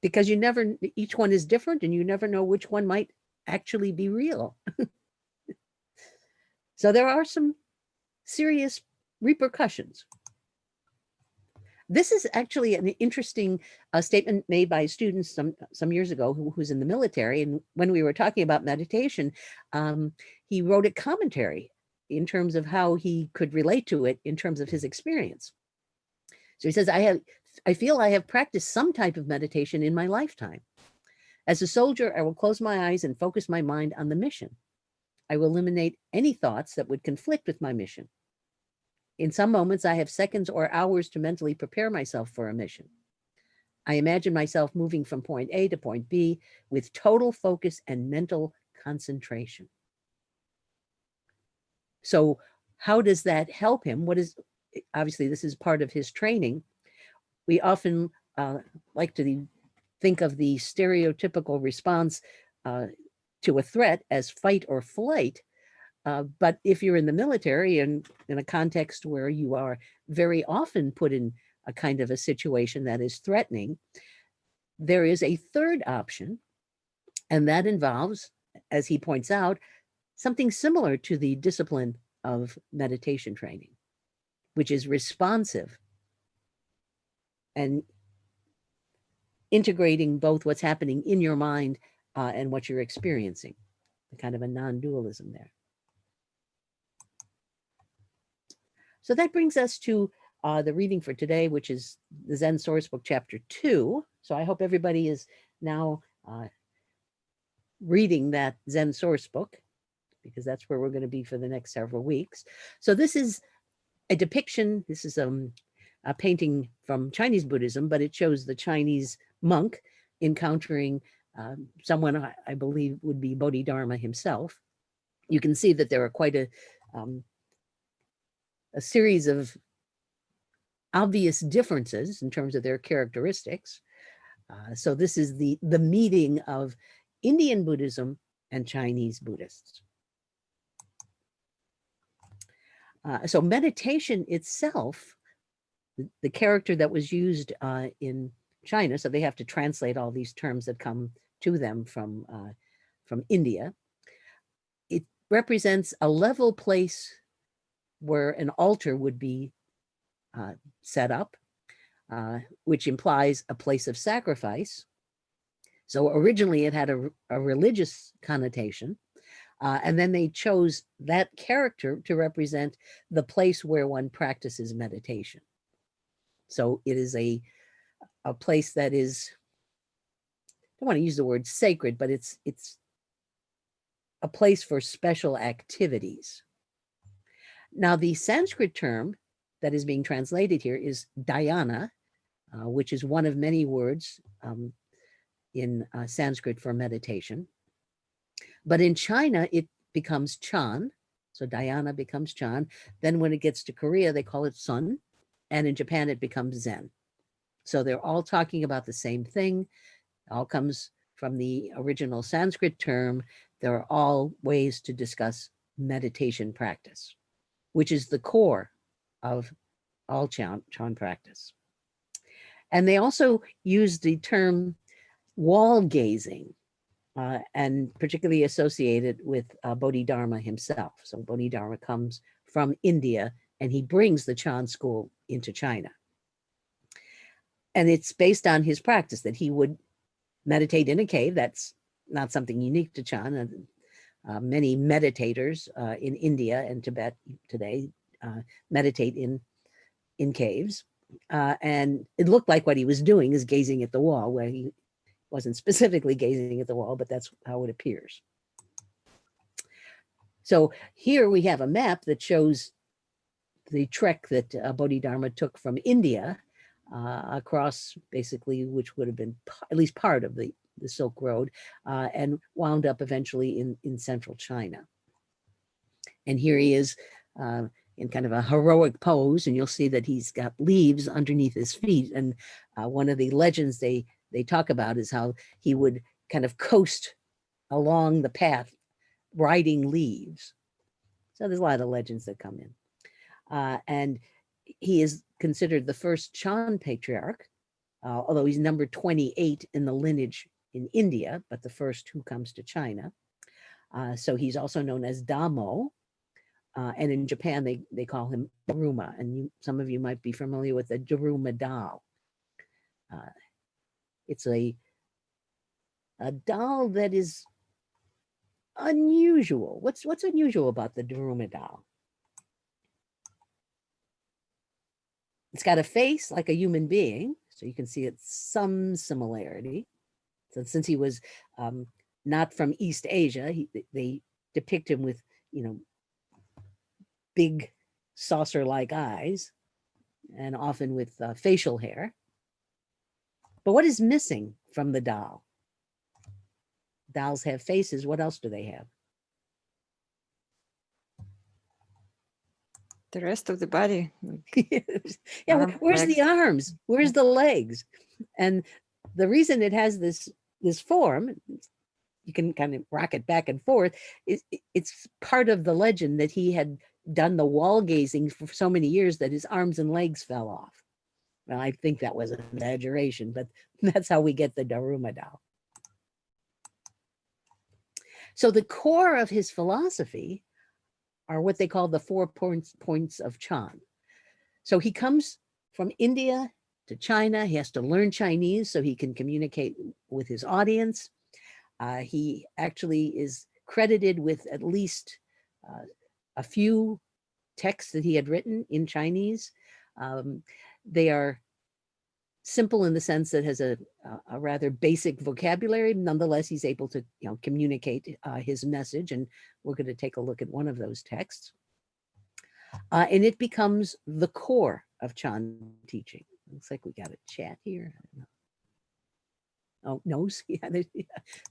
because you never, each one is different and you never know which one might actually be real. So there are some serious repercussions. This is actually an interesting statement made by students some years ago who's in the military. And when we were talking about meditation, he wrote a commentary in terms of how he could relate to it in terms of his experience. So he says, I feel I have practiced some type of meditation in my lifetime. As a soldier, I will close my eyes and focus my mind on the mission. I will eliminate any thoughts that would conflict with my mission. In some moments, I have seconds or hours to mentally prepare myself for a mission. I imagine myself moving from point A to point B with total focus and mental concentration. So how does that help him? Obviously, this is part of his training. We often like to think of the stereotypical response to a threat as fight or flight. But if you're in the military and in a context where you are very often put in a kind of a situation that is threatening, there is a third option, and that involves, as he points out, something similar to the discipline of meditation training, which is responsive and integrating both what's happening in your mind and what you're experiencing, the kind of a non-dualism there. So that brings us to the reading for today, which is the Zen Sourcebook, Chapter 2. So I hope everybody is now reading that Zen Sourcebook, because that's where we're going to be for the next several weeks. So this is a depiction. This is a painting from Chinese Buddhism, but it shows the Chinese monk encountering someone I believe would be Bodhidharma himself. You can see that there are quite a series of obvious differences in terms of their characteristics. So this is the meeting of Indian Buddhism and Chinese Buddhists. So meditation itself, the character that was used in China, so they have to translate all these terms that come to them from India. It represents a level place where an altar would be set up, which implies a place of sacrifice. So originally it had a religious connotation, and then they chose that character to represent the place where one practices meditation. So it is a place that is, I don't want to use the word sacred, but it's a place for special activities. Now, the Sanskrit term that is being translated here is dhyana, which is one of many words in Sanskrit for meditation. But in China, it becomes Chan. So dhyana becomes Chan. Then when it gets to Korea, they call it Sun. And in Japan, it becomes Zen. So they're all talking about the same thing. It all comes from the original Sanskrit term. There are all ways to discuss meditation practice, which is the core of all Chan practice. And they also use the term wall gazing, and particularly associated with Bodhidharma himself. So Bodhidharma comes from India and he brings the Chan school into China. And it's based on his practice that he would meditate in a cave. That's not something unique to Chan. Many meditators in India and Tibet today meditate in caves. And it looked like what he was doing is gazing at the wall, where he wasn't specifically gazing at the wall, but that's how it appears. So here we have a map that shows the trek that Bodhidharma took from India across, basically, which would have been at least part of the Silk Road, and wound up eventually in central China. And here he is in kind of a heroic pose, and you'll see that he's got leaves underneath his feet. And one of the legends they talk about is how he would kind of coast along the path riding leaves. So there's a lot of legends that come in. And he is considered the first Chan patriarch, although he's number 28 in the lineage in India, but the first who comes to China. So he's also known as Damo. And in Japan, they call him Daruma. And some of you might be familiar with the Daruma doll. It's a doll that is unusual. What's unusual about the Daruma doll? It's got a face like a human being, so you can see it's some similarity. So since he was not from East Asia, they depict him with, big saucer-like eyes, and often with facial hair. But what is missing from the doll? Dolls have faces. What else do they have? The rest of the body. Yeah, Arm, where's legs. the arms? Where's the legs? And the reason it has this form, you can kind of rock it back and forth, it's part of the legend that he had done the wall gazing for so many years that his arms and legs fell off. Well, I think that was an exaggeration, but that's how we get the Daruma doll. So the core of his philosophy are what they call the 4 points of Chan. So he comes from India to China. He has to learn Chinese so he can communicate with his audience. He actually is credited with at least a few texts that he had written in Chinese. They are simple in the sense that has a rather basic vocabulary. Nonetheless, he's able to communicate his message, and we're going to take a look at one of those texts. And it becomes the core of Chan teaching. Looks like we got a chat here. Oh, nose. Yeah,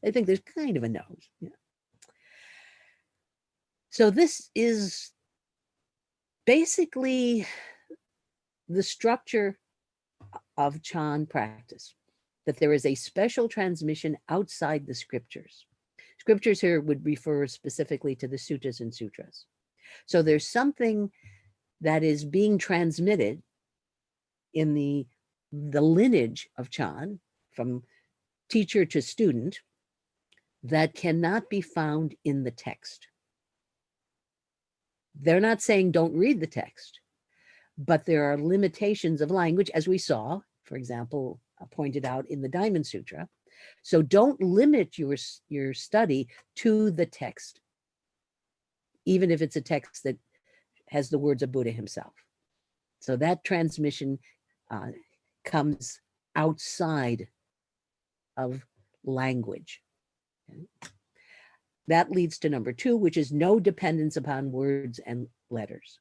I think there's kind of a nose. Yeah. So this is basically the structure of Chan practice, that there is a special transmission outside the scriptures. Scriptures here would refer specifically to the suttas and sutras. So there's something that is being transmitted in the lineage of Chan from teacher to student that cannot be found in the text. They're not saying don't read the text, but there are limitations of language, as we saw, for example, pointed out in the Diamond Sutra. So don't limit your study to the text, even if it's a text that has the words of Buddha himself. So that transmission comes outside of language. Okay. That leads to number 2, which is no dependence upon words and letters.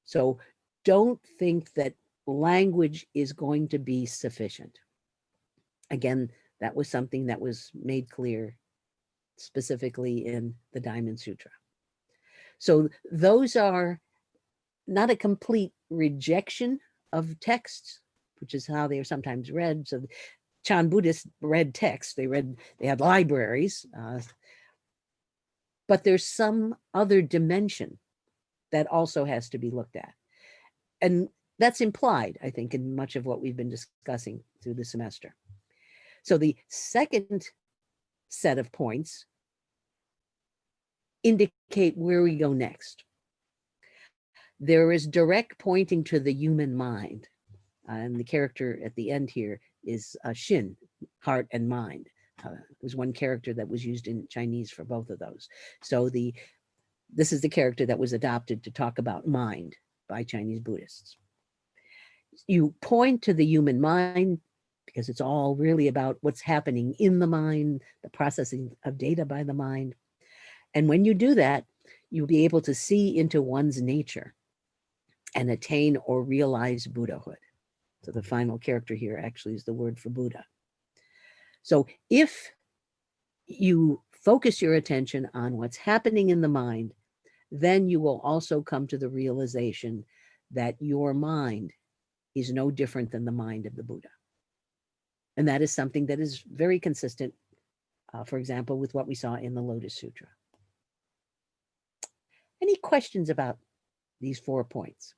So don't think that language is going to be sufficient. Again, that was something that was made clear specifically in the Diamond Sutra. So those are not a complete rejection of texts, which is how they are sometimes read. So Chan Buddhists read texts, they had libraries, but there's some other dimension that also has to be looked at. And that's implied, I think, in much of what we've been discussing through the semester. So the second set of points indicate where we go next. There is direct pointing to the human mind. And the character at the end here is Xin, heart and mind. Was one character that was used in Chinese for both of those. So this is the character that was adopted to talk about mind by Chinese Buddhists. You point to the human mind because it's all really about what's happening in the mind, the processing of data by the mind. And when you do that, you'll be able to see into one's nature and attain or realize Buddhahood. So the final character here actually is the word for Buddha. So if you focus your attention on what's happening in the mind, then you will also come to the realization that your mind is no different than the mind of the Buddha. And that is something that is very consistent, for example, with what we saw in the Lotus Sutra. Any questions about these 4 points?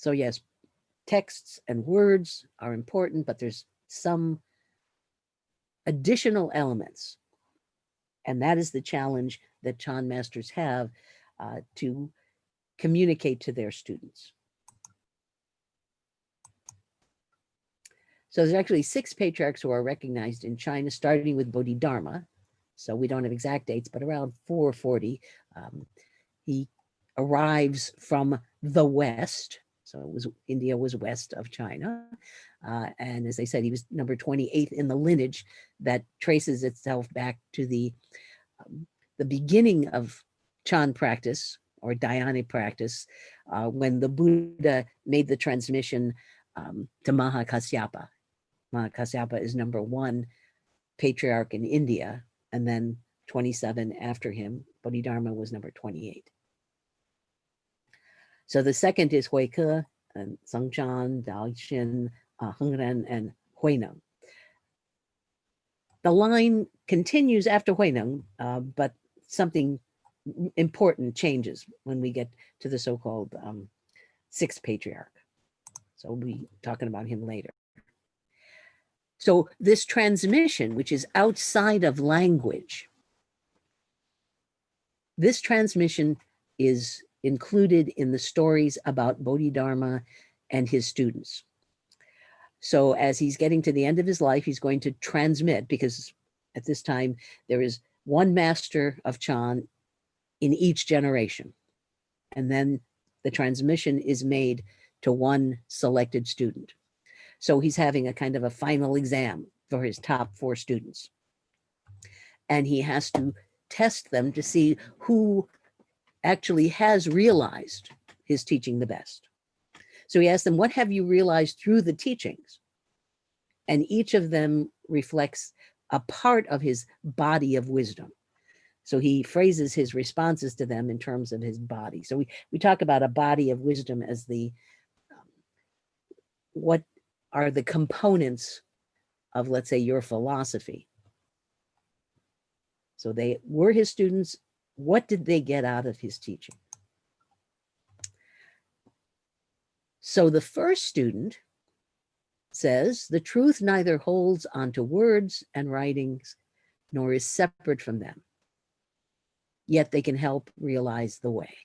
So yes, texts and words are important, but there's some additional elements. And that is the challenge that Chan masters have to communicate to their students. So there's actually 6 patriarchs who are recognized in China, starting with Bodhidharma. So we don't have exact dates, but around 440, he arrives from the West. So India was west of China. And as I said, he was number 28 in the lineage that traces itself back to the beginning of Chan practice or Dhyana practice, when the Buddha made the transmission to Mahakasyapa. Mahakasyapa is number 1 patriarch in India, and then 27 after him. Bodhidharma was number 28. So the second is Huike, and Songchan, Daoxin, Hengren, and Huineng. The line continues after Huineng, but something important changes when we get to the so-called 6th patriarch. So we'll be talking about him later. So this transmission, which is outside of language, this transmission is included in the stories about Bodhidharma and his students. So as he's getting to the end of his life, he's going to transmit, because at this time there is one master of Chan in each generation. And then the transmission is made to one selected student. So he's having a kind of a final exam for his top 4 students. And he has to test them to see who actually has realized his teaching the best. So he asked them, what have you realized through the teachings? And each of them reflects a part of his body of wisdom. So he phrases his responses to them in terms of his body. So we talk about a body of wisdom as the, what are the components of, let's say, your philosophy. So they were his students. What did they get out of his teaching? So the first student says, the truth neither holds onto words and writings, nor is separate from them. Yet they can help realize the way.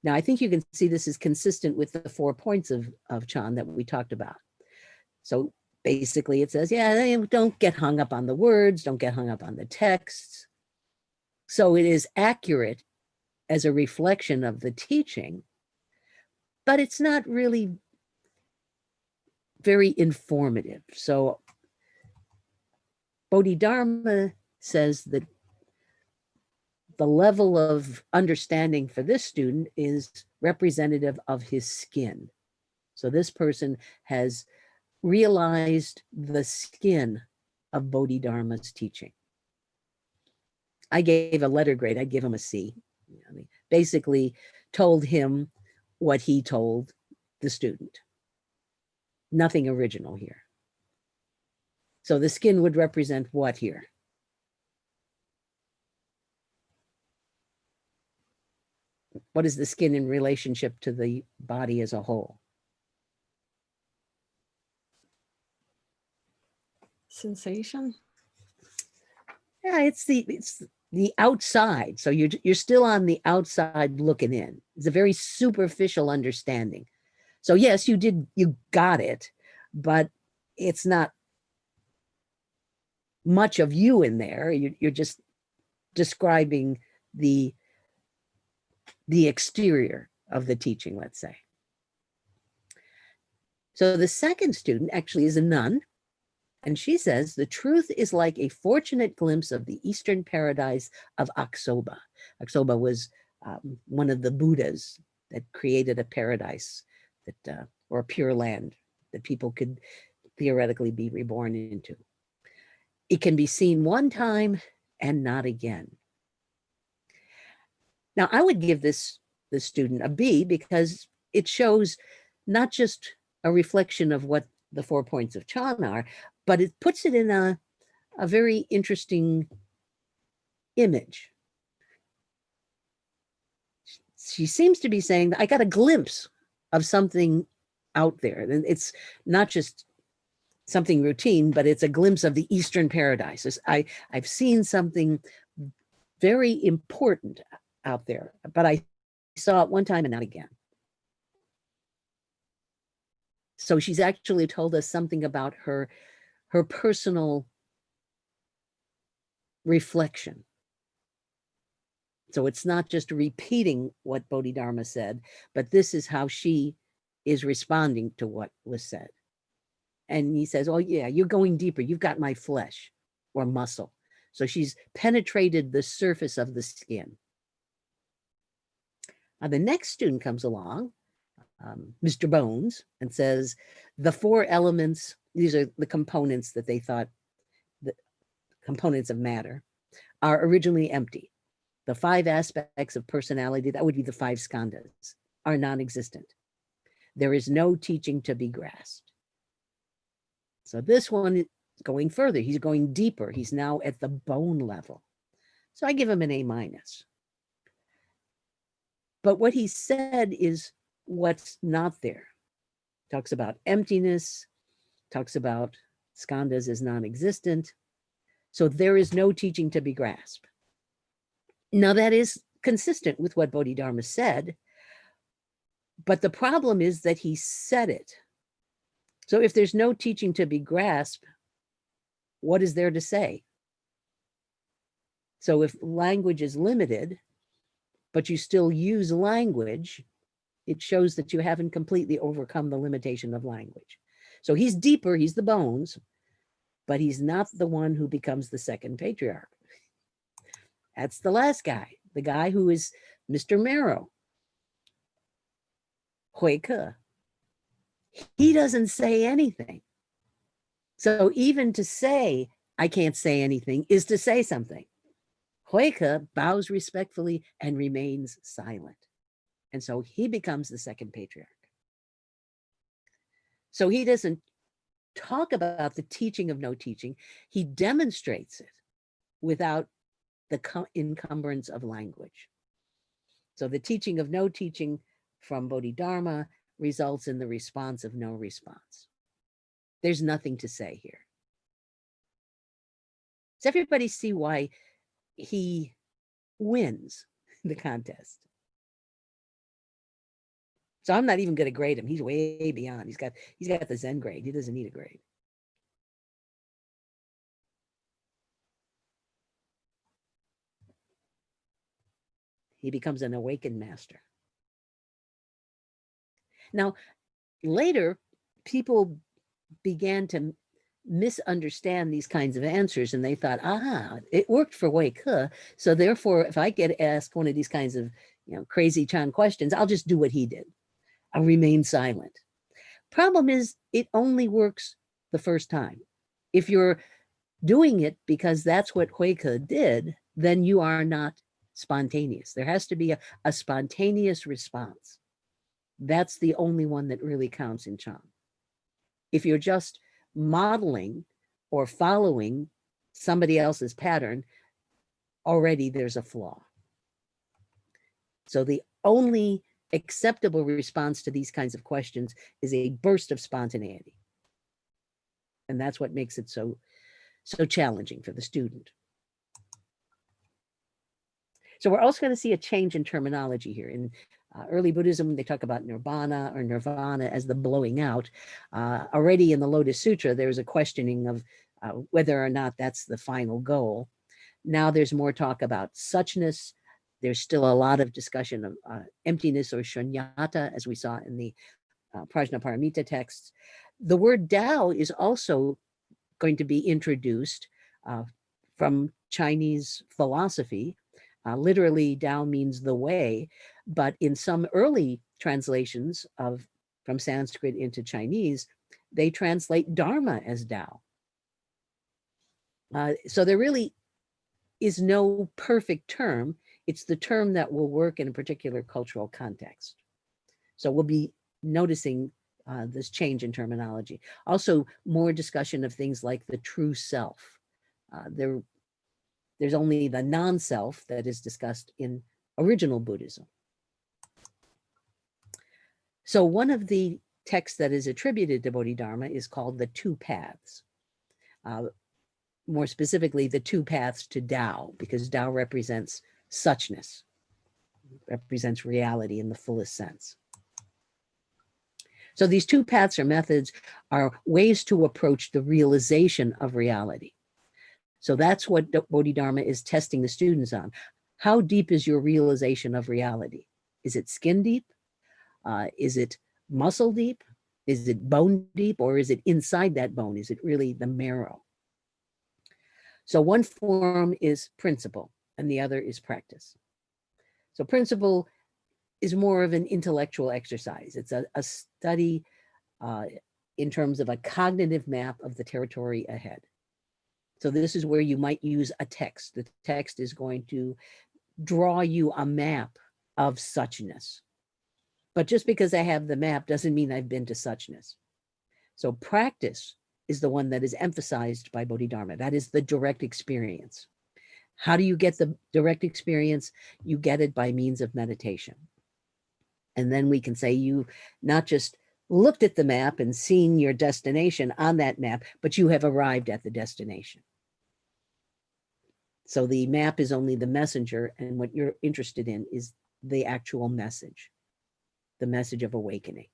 Now, I think you can see this is consistent with the 4 points of Chan that we talked about. So basically it says, yeah, don't get hung up on the words, don't get hung up on the texts. So it is accurate as a reflection of the teaching, but it's not really very informative. So Bodhidharma says that the level of understanding for this student is representative of his skin. So this person has realized the skin of Bodhidharma's teaching. I gave a letter grade, I'd give him a C. I mean, basically told him what he told the student. Nothing original here. So the skin would represent what here? What is the skin in relationship to the body as a whole? Sensation. Yeah, it's the outside. So you're still on the outside looking in. It's a very superficial understanding. So yes, you got it, but it's not much of you in there. You're just describing the exterior of the teaching, let's say. So the second student actually is a nun, and she says, the truth is like a fortunate glimpse of the Eastern paradise of Aksoba. Aksoba was one of the Buddhas that created a paradise that, or a pure land that people could theoretically be reborn into. It can be seen one time and not again. Now, I would give this student a B because it shows not just a reflection of what the 4 points of Chan are, but it puts it in a very interesting image. she seems to be saying that I got a glimpse of something out there. And it's not just something routine, but it's a glimpse of the Eastern paradise. I've seen something very important out there, but I saw it one time and not again. So she's actually told us something about her personal reflection. So it's not just repeating what Bodhidharma said, but this is how she is responding to what was said. And he says, oh yeah, you're going deeper. You've got my flesh or muscle. So she's penetrated the surface of the skin. Now the next student comes along, Mr. Bones, and says, the 4 elements, these are the components that they thought, the components of matter, are originally empty. The 5 aspects of personality, that would be the 5 skandhas, are non-existent. There is no teaching to be grasped. So this one is going further. He's going deeper. He's now at the bone level. So I give him an A-. But what he said is what's not there. Talks about emptiness, talks about skandhas as non-existent. So there is no teaching to be grasped. Now that is consistent with what Bodhidharma said, but the problem is that he said it. So if there's no teaching to be grasped, what is there to say? So if language is limited, but you still use language, it shows that you haven't completely overcome the limitation of language. So he's deeper, he's the bones, but he's not the one who becomes the second patriarch. That's the last guy, the guy who is Mr. Marrow, Hui Ke. He doesn't say anything. So even to say, I can't say anything, is to say something. Hui Ke bows respectfully and remains silent. And so he becomes the second patriarch. So he doesn't talk about the teaching of no teaching. He demonstrates it without the encumbrance of language. So the teaching of no teaching from Bodhidharma results in the response of no response. There's nothing to say here. Does everybody see why he wins the contest? So I'm not even going to grade him. He's way beyond. He's got the Zen grade. He doesn't need a grade. He becomes an awakened master. Now, later, people began to misunderstand these kinds of answers, and they thought, it worked for Hui Ke, so therefore, if I get asked one of these kinds of crazy Chan questions, I'll just do what he did. I'll remain silent. Problem is, it only works the first time. If you're doing it because that's what Hui Ke did, then you are not spontaneous. There has to be a spontaneous response. That's the only one that really counts in Chan. If you're just modeling or following somebody else's pattern, already there's a flaw. So the only acceptable response to these kinds of questions is a burst of spontaneity. And that's what makes it so challenging for the student. So we're also going to see a change in terminology here. In early Buddhism, they talk about nirvana or nirvana as the blowing out. Already in the Lotus Sutra, there's a questioning of whether or not that's the final goal. Now there's more talk about suchness. There's still a lot of discussion of emptiness or shunyata, as we saw in the Prajnaparamita texts. The word Tao is also going to be introduced from Chinese philosophy. Literally, Tao means the way, but in some early translations from Sanskrit into Chinese, they translate Dharma as Tao. So there really is no perfect term. It's the term that will work in a particular cultural context. So we'll be noticing this change in terminology. Also, more discussion of things like the true self. There's only the non-self that is discussed in original Buddhism. So one of the texts that is attributed to Bodhidharma is called the Two Paths. More specifically, the two paths to Tao, because Tao represents suchness, represents reality in the fullest sense. So these two paths or methods are ways to approach the realization of reality. So that's what Bodhidharma is testing the students on. How deep is your realization of reality? Is it skin deep? Is it muscle deep? Is it bone deep? Or is it inside that bone? Is it really the marrow? So one form is principle and the other is practice. So principle is more of an intellectual exercise. It's a study in terms of a cognitive map of the territory ahead. So this is where you might use a text. The text is going to draw you a map of suchness. But just because I have the map doesn't mean I've been to suchness. So practice is the one that is emphasized by Bodhidharma. That is the direct experience. How do you get the direct experience? You get it by means of meditation. And then we can say you not just looked at the map and seen your destination on that map, but you have arrived at the destination. So the map is only the messenger, and what you're interested in is the actual message, the message of awakening.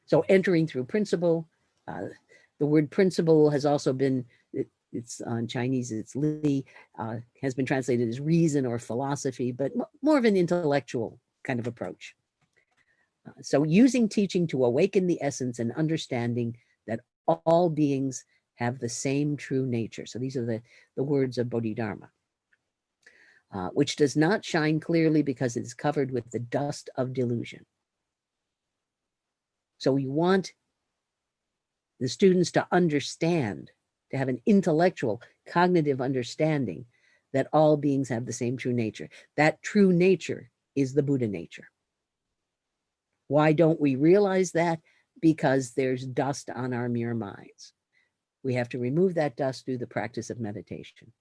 So entering through principle, the word principle has also been, it's on Chinese, it's li, has been translated as reason or philosophy, but more of an intellectual kind of approach. So using teaching to awaken the essence and understanding that all beings have the same true nature. So these are the words of Bodhidharma, which does not shine clearly because it is covered with the dust of delusion. So we want the students to understand, to have an intellectual, cognitive understanding that all beings have the same true nature. That true nature is the Buddha nature. Why don't we realize that? Because there's dust on our mere minds. We have to remove that dust through the practice of meditation.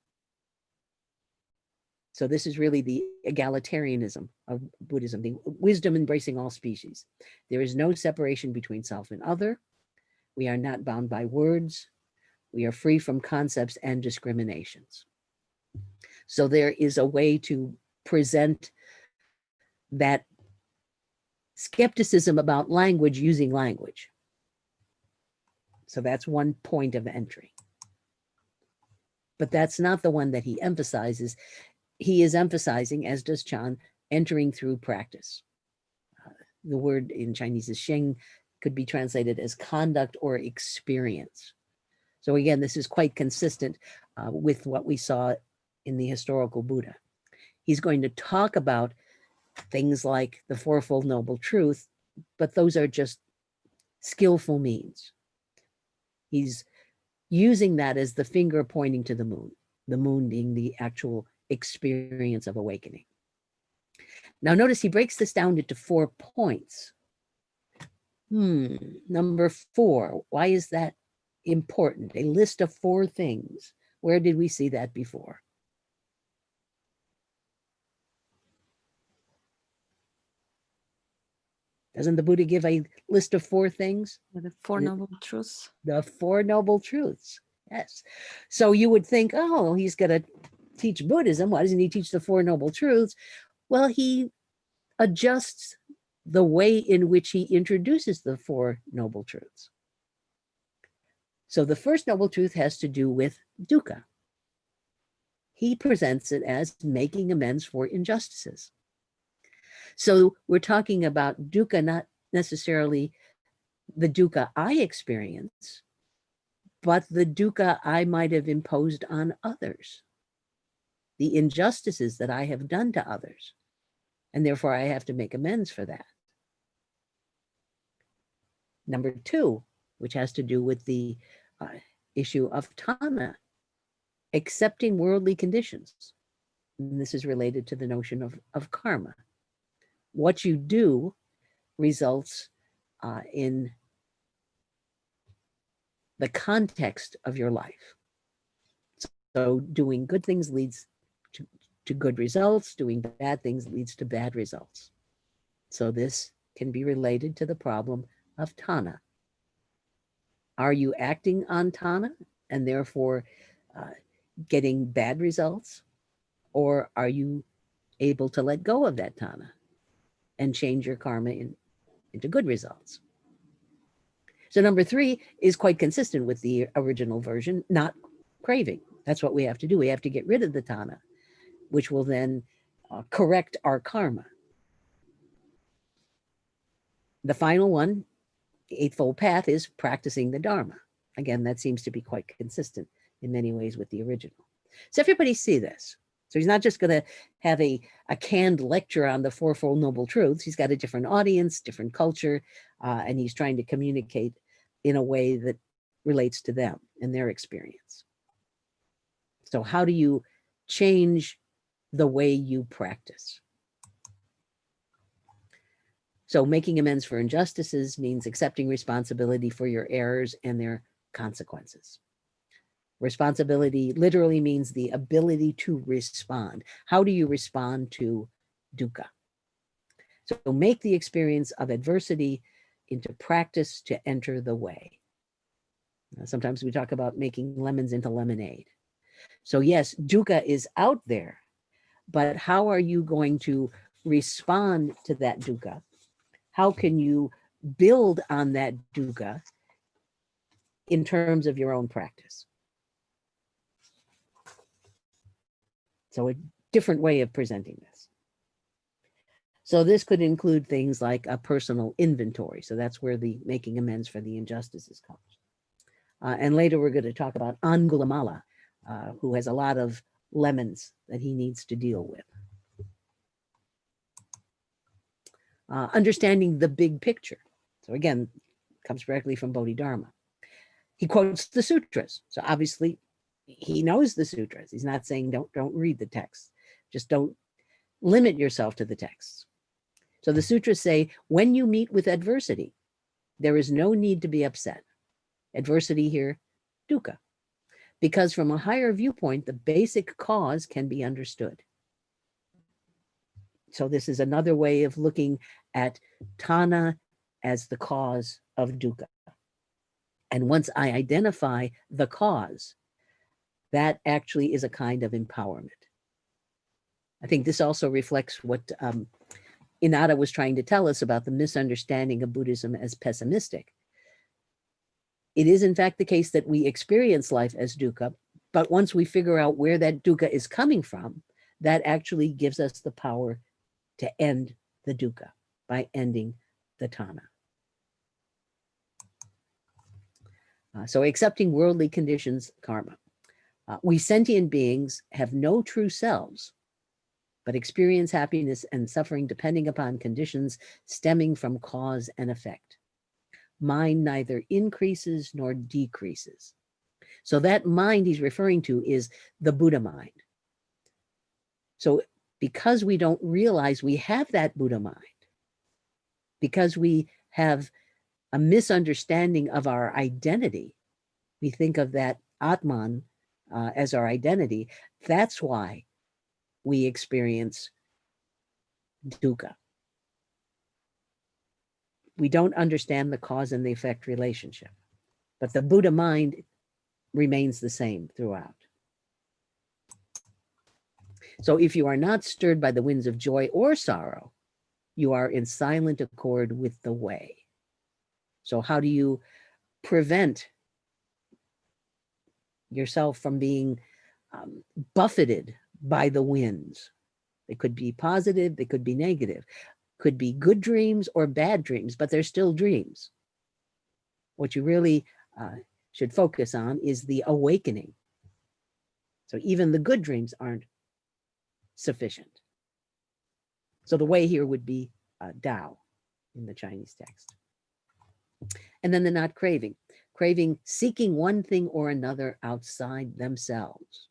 So this is really the egalitarianism of Buddhism, the wisdom embracing all species. There is no separation between self and other. We are not bound by words. We are free from concepts and discriminations. So there is a way to present that skepticism about language using language. So that's one point of entry. But that's not the one that he emphasizes. He is emphasizing, as does Chan, entering through practice. The word in Chinese is sheng, could be translated as conduct or experience. So again, this is quite consistent with what we saw in the historical Buddha. He's going to talk about things like the Fourfold Noble Truth, but those are just skillful means. He's using that as the finger pointing to the moon being the actual experience of awakening. Now notice he breaks this down into 4 points. Number 4, why is that important? A list of 4 things. Where did we see that before? Doesn't the Buddha give a list of 4 things? The Four Noble Truths. The 4 Noble Truths, yes. So you would think, oh, he's going to teach Buddhism. Why doesn't he teach the 4 Noble Truths? Well, he adjusts the way in which he introduces the 4 Noble Truths. So the first Noble Truth has to do with dukkha. He presents it as making amends for injustices. So we're talking about dukkha, not necessarily the dukkha I experience, but the dukkha I might have imposed on others, the injustices that I have done to others, and therefore I have to make amends for that. Number 2, which has to do with the issue of tanha, accepting worldly conditions. And this is related to the notion of karma. What you do results in the context of your life. So doing good things leads to good results. Doing bad things leads to bad results. So this can be related to the problem of Tana. Are you acting on Tana and therefore getting bad results? Or are you able to let go of that Tana and change your karma into good results? So number 3 is quite consistent with the original version, not craving. That's what we have to do. We have to get rid of the Tana, which will then correct our karma. The final one, the Eightfold Path, is practicing the Dharma. Again, that seems to be quite consistent in many ways with the original. So everybody see this. So he's not just going to have a canned lecture on the Fourfold Noble Truths. He's got a different audience, different culture, and he's trying to communicate in a way that relates to them and their experience. So how do you change the way you practice? So making amends for injustices means accepting responsibility for your errors and their consequences. Responsibility literally means the ability to respond. How do you respond to dukkha? So make the experience of adversity into practice to enter the way. Now, sometimes we talk about making lemons into lemonade. So yes, dukkha is out there, but how are you going to respond to that dukkha? How can you build on that dukkha in terms of your own practice? So a different way of presenting this. So this could include things like a personal inventory. So that's where the making amends for the injustices comes. And later we're going to talk about Angulimala, who has a lot of lemons that he needs to deal with. Understanding the big picture. So again, comes directly from Bodhidharma. He quotes the sutras. So obviously he knows the sutras. He's not saying don't read the text. Just don't limit yourself to the texts. So the sutras say, when you meet with adversity, there is no need to be upset. Adversity here, dukkha. Because from a higher viewpoint, the basic cause can be understood. So this is another way of looking at Tana as the cause of dukkha. And once I identify the cause, that actually is a kind of empowerment. I think this also reflects what Inada was trying to tell us about the misunderstanding of Buddhism as pessimistic. It is in fact the case that we experience life as dukkha, but once we figure out where that dukkha is coming from, that actually gives us the power to end the dukkha by ending the Tana. So accepting worldly conditions, karma. We sentient beings have no true selves, but experience happiness and suffering depending upon conditions stemming from cause and effect. Mind neither increases nor decreases. So that mind he's referring to is the Buddha mind. So because we don't realize we have that Buddha mind, because we have a misunderstanding of our identity, we think of that Atman as our identity, that's why we experience dukkha. We don't understand the cause and the effect relationship, but the Buddha mind remains the same throughout. So if you are not stirred by the winds of joy or sorrow, you are in silent accord with the way. So how do you prevent yourself from being buffeted by the winds? They could be positive, they could be negative, could be good dreams or bad dreams, but they're still dreams. What you really should focus on is the awakening. So even the good dreams aren't sufficient. So the way here would be Tao in the Chinese text. And then the not craving. Craving, seeking one thing or another outside themselves.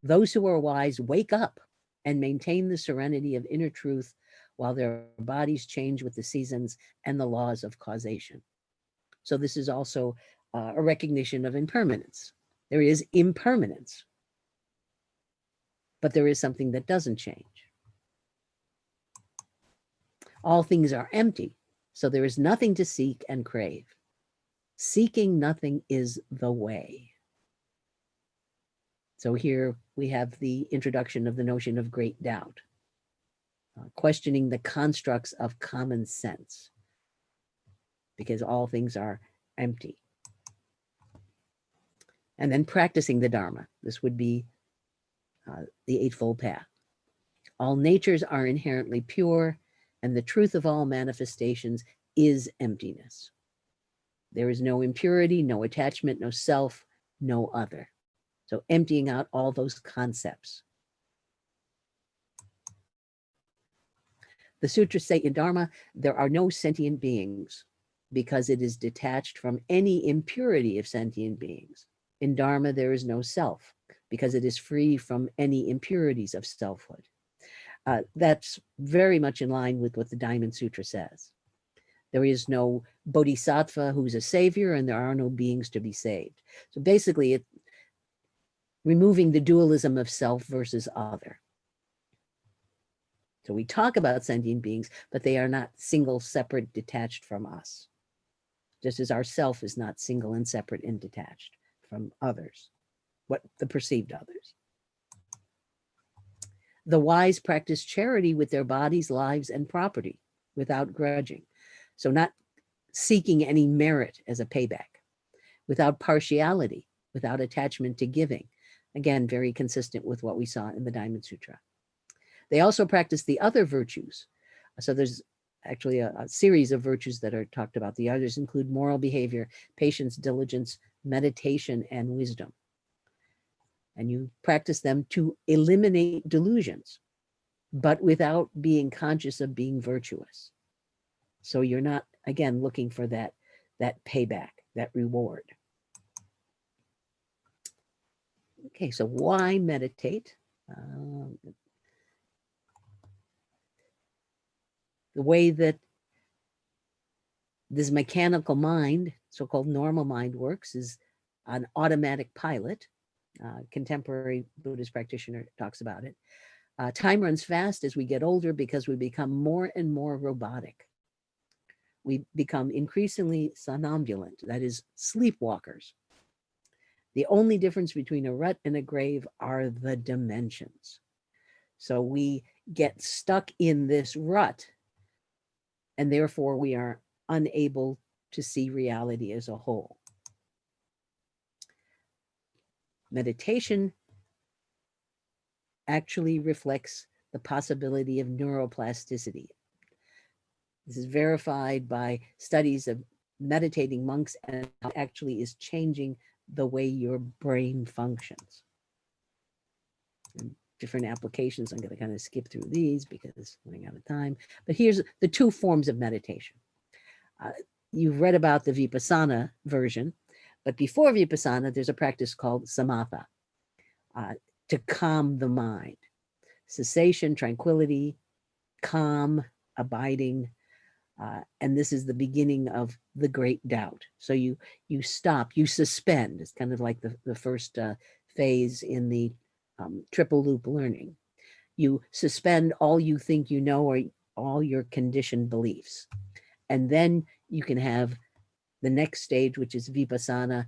Those who are wise wake up and maintain the serenity of inner truth while their bodies change with the seasons and the laws of causation. So this is also a recognition of impermanence. There is impermanence. but there is something that doesn't change. All things are empty, so there is nothing to seek and crave. Seeking nothing is the way. So here we have the introduction of the notion of great doubt, questioning the constructs of common sense, because all things are empty. And then practicing the Dharma. This would be the Eightfold Path. All natures are inherently pure, and the truth of all manifestations is emptiness. There is no impurity, no attachment, no self, no other. So emptying out all those concepts. The sutras say in Dharma, there are no sentient beings because it is detached from any impurity of sentient beings. In Dharma, there is no self because it is free from any impurities of selfhood. That's very much in line with what the Diamond Sutra says. There is no bodhisattva who's a savior, and there are no beings to be saved. So basically, it removing the dualism of self versus other. So we talk about sentient beings, but they are not single, separate, detached from us. Just as our self is not single and separate and detached from others, what the perceived others. The wise practice charity with their bodies, lives, and property without grudging. So not seeking any merit as a payback, without partiality, without attachment to giving. Again, very consistent with what we saw in the Diamond Sutra. They also practice the other virtues. So there's actually a series of virtues that are talked about. The others include moral behavior, patience, diligence, meditation, and wisdom. And you practice them to eliminate delusions, but without being conscious of being virtuous. So you're not, again, looking for that payback, that reward. Okay, so why meditate? The way that this mechanical mind, so-called normal mind, works is an automatic pilot. Contemporary Buddhist practitioner talks about it. Time runs fast as we get older because we become more and more robotic. We become increasingly somnambulant, that is, sleepwalkers. The only difference between a rut and a grave are the dimensions. So we get stuck in this rut, and therefore we are unable to see reality as a whole. Meditation actually reflects the possibility of neuroplasticity. This is verified by studies of meditating monks, and it actually is changing the way your brain functions. And different applications. I'm going to kind of skip through these because I'm running out of time. But here's the two forms of meditation. You've read about the Vipassana version, but before Vipassana, there's a practice called samatha, to calm the mind. Cessation, tranquility, calm, abiding, and this is the beginning of the great doubt. So you stop, you suspend. It's kind of like the first phase in the triple loop learning. You suspend all you think you know or all your conditioned beliefs. And then you can have the next stage, which is Vipassana,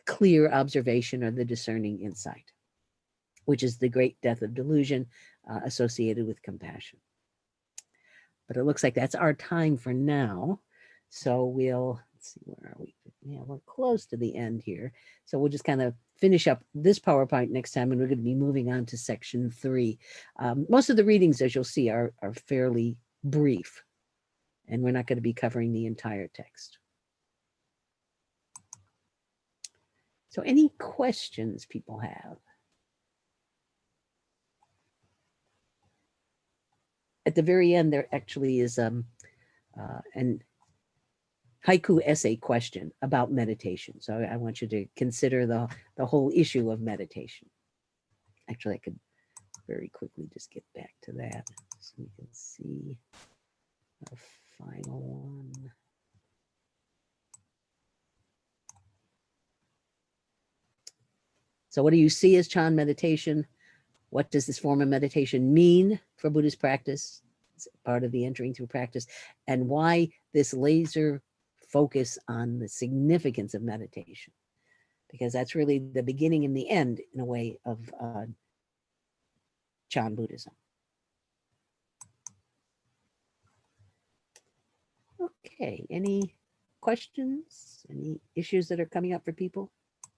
clear observation or the discerning insight, which is the great death of delusion associated with compassion. But it looks like that's our time for now. So we'll, let's see, where are we? Yeah, we're close to the end here. So we'll just kind of finish up this PowerPoint next time, and we're going to be moving on to section 3. Most of the readings, as you'll see, are fairly brief, and we're not going to be covering the entire text. So any questions people have? At the very end, there actually is an haiku essay question about meditation. So I want you to consider the whole issue of meditation. Actually, I could very quickly just get back to that so you can see the final one. So what do you see as Chan meditation? What does this form of meditation mean for Buddhist practice? It's part of the entering through practice, and why this laser focus on the significance of meditation, because that's really the beginning and the end, in a way, of Chan Buddhism. Okay, any questions, any issues that are coming up for people?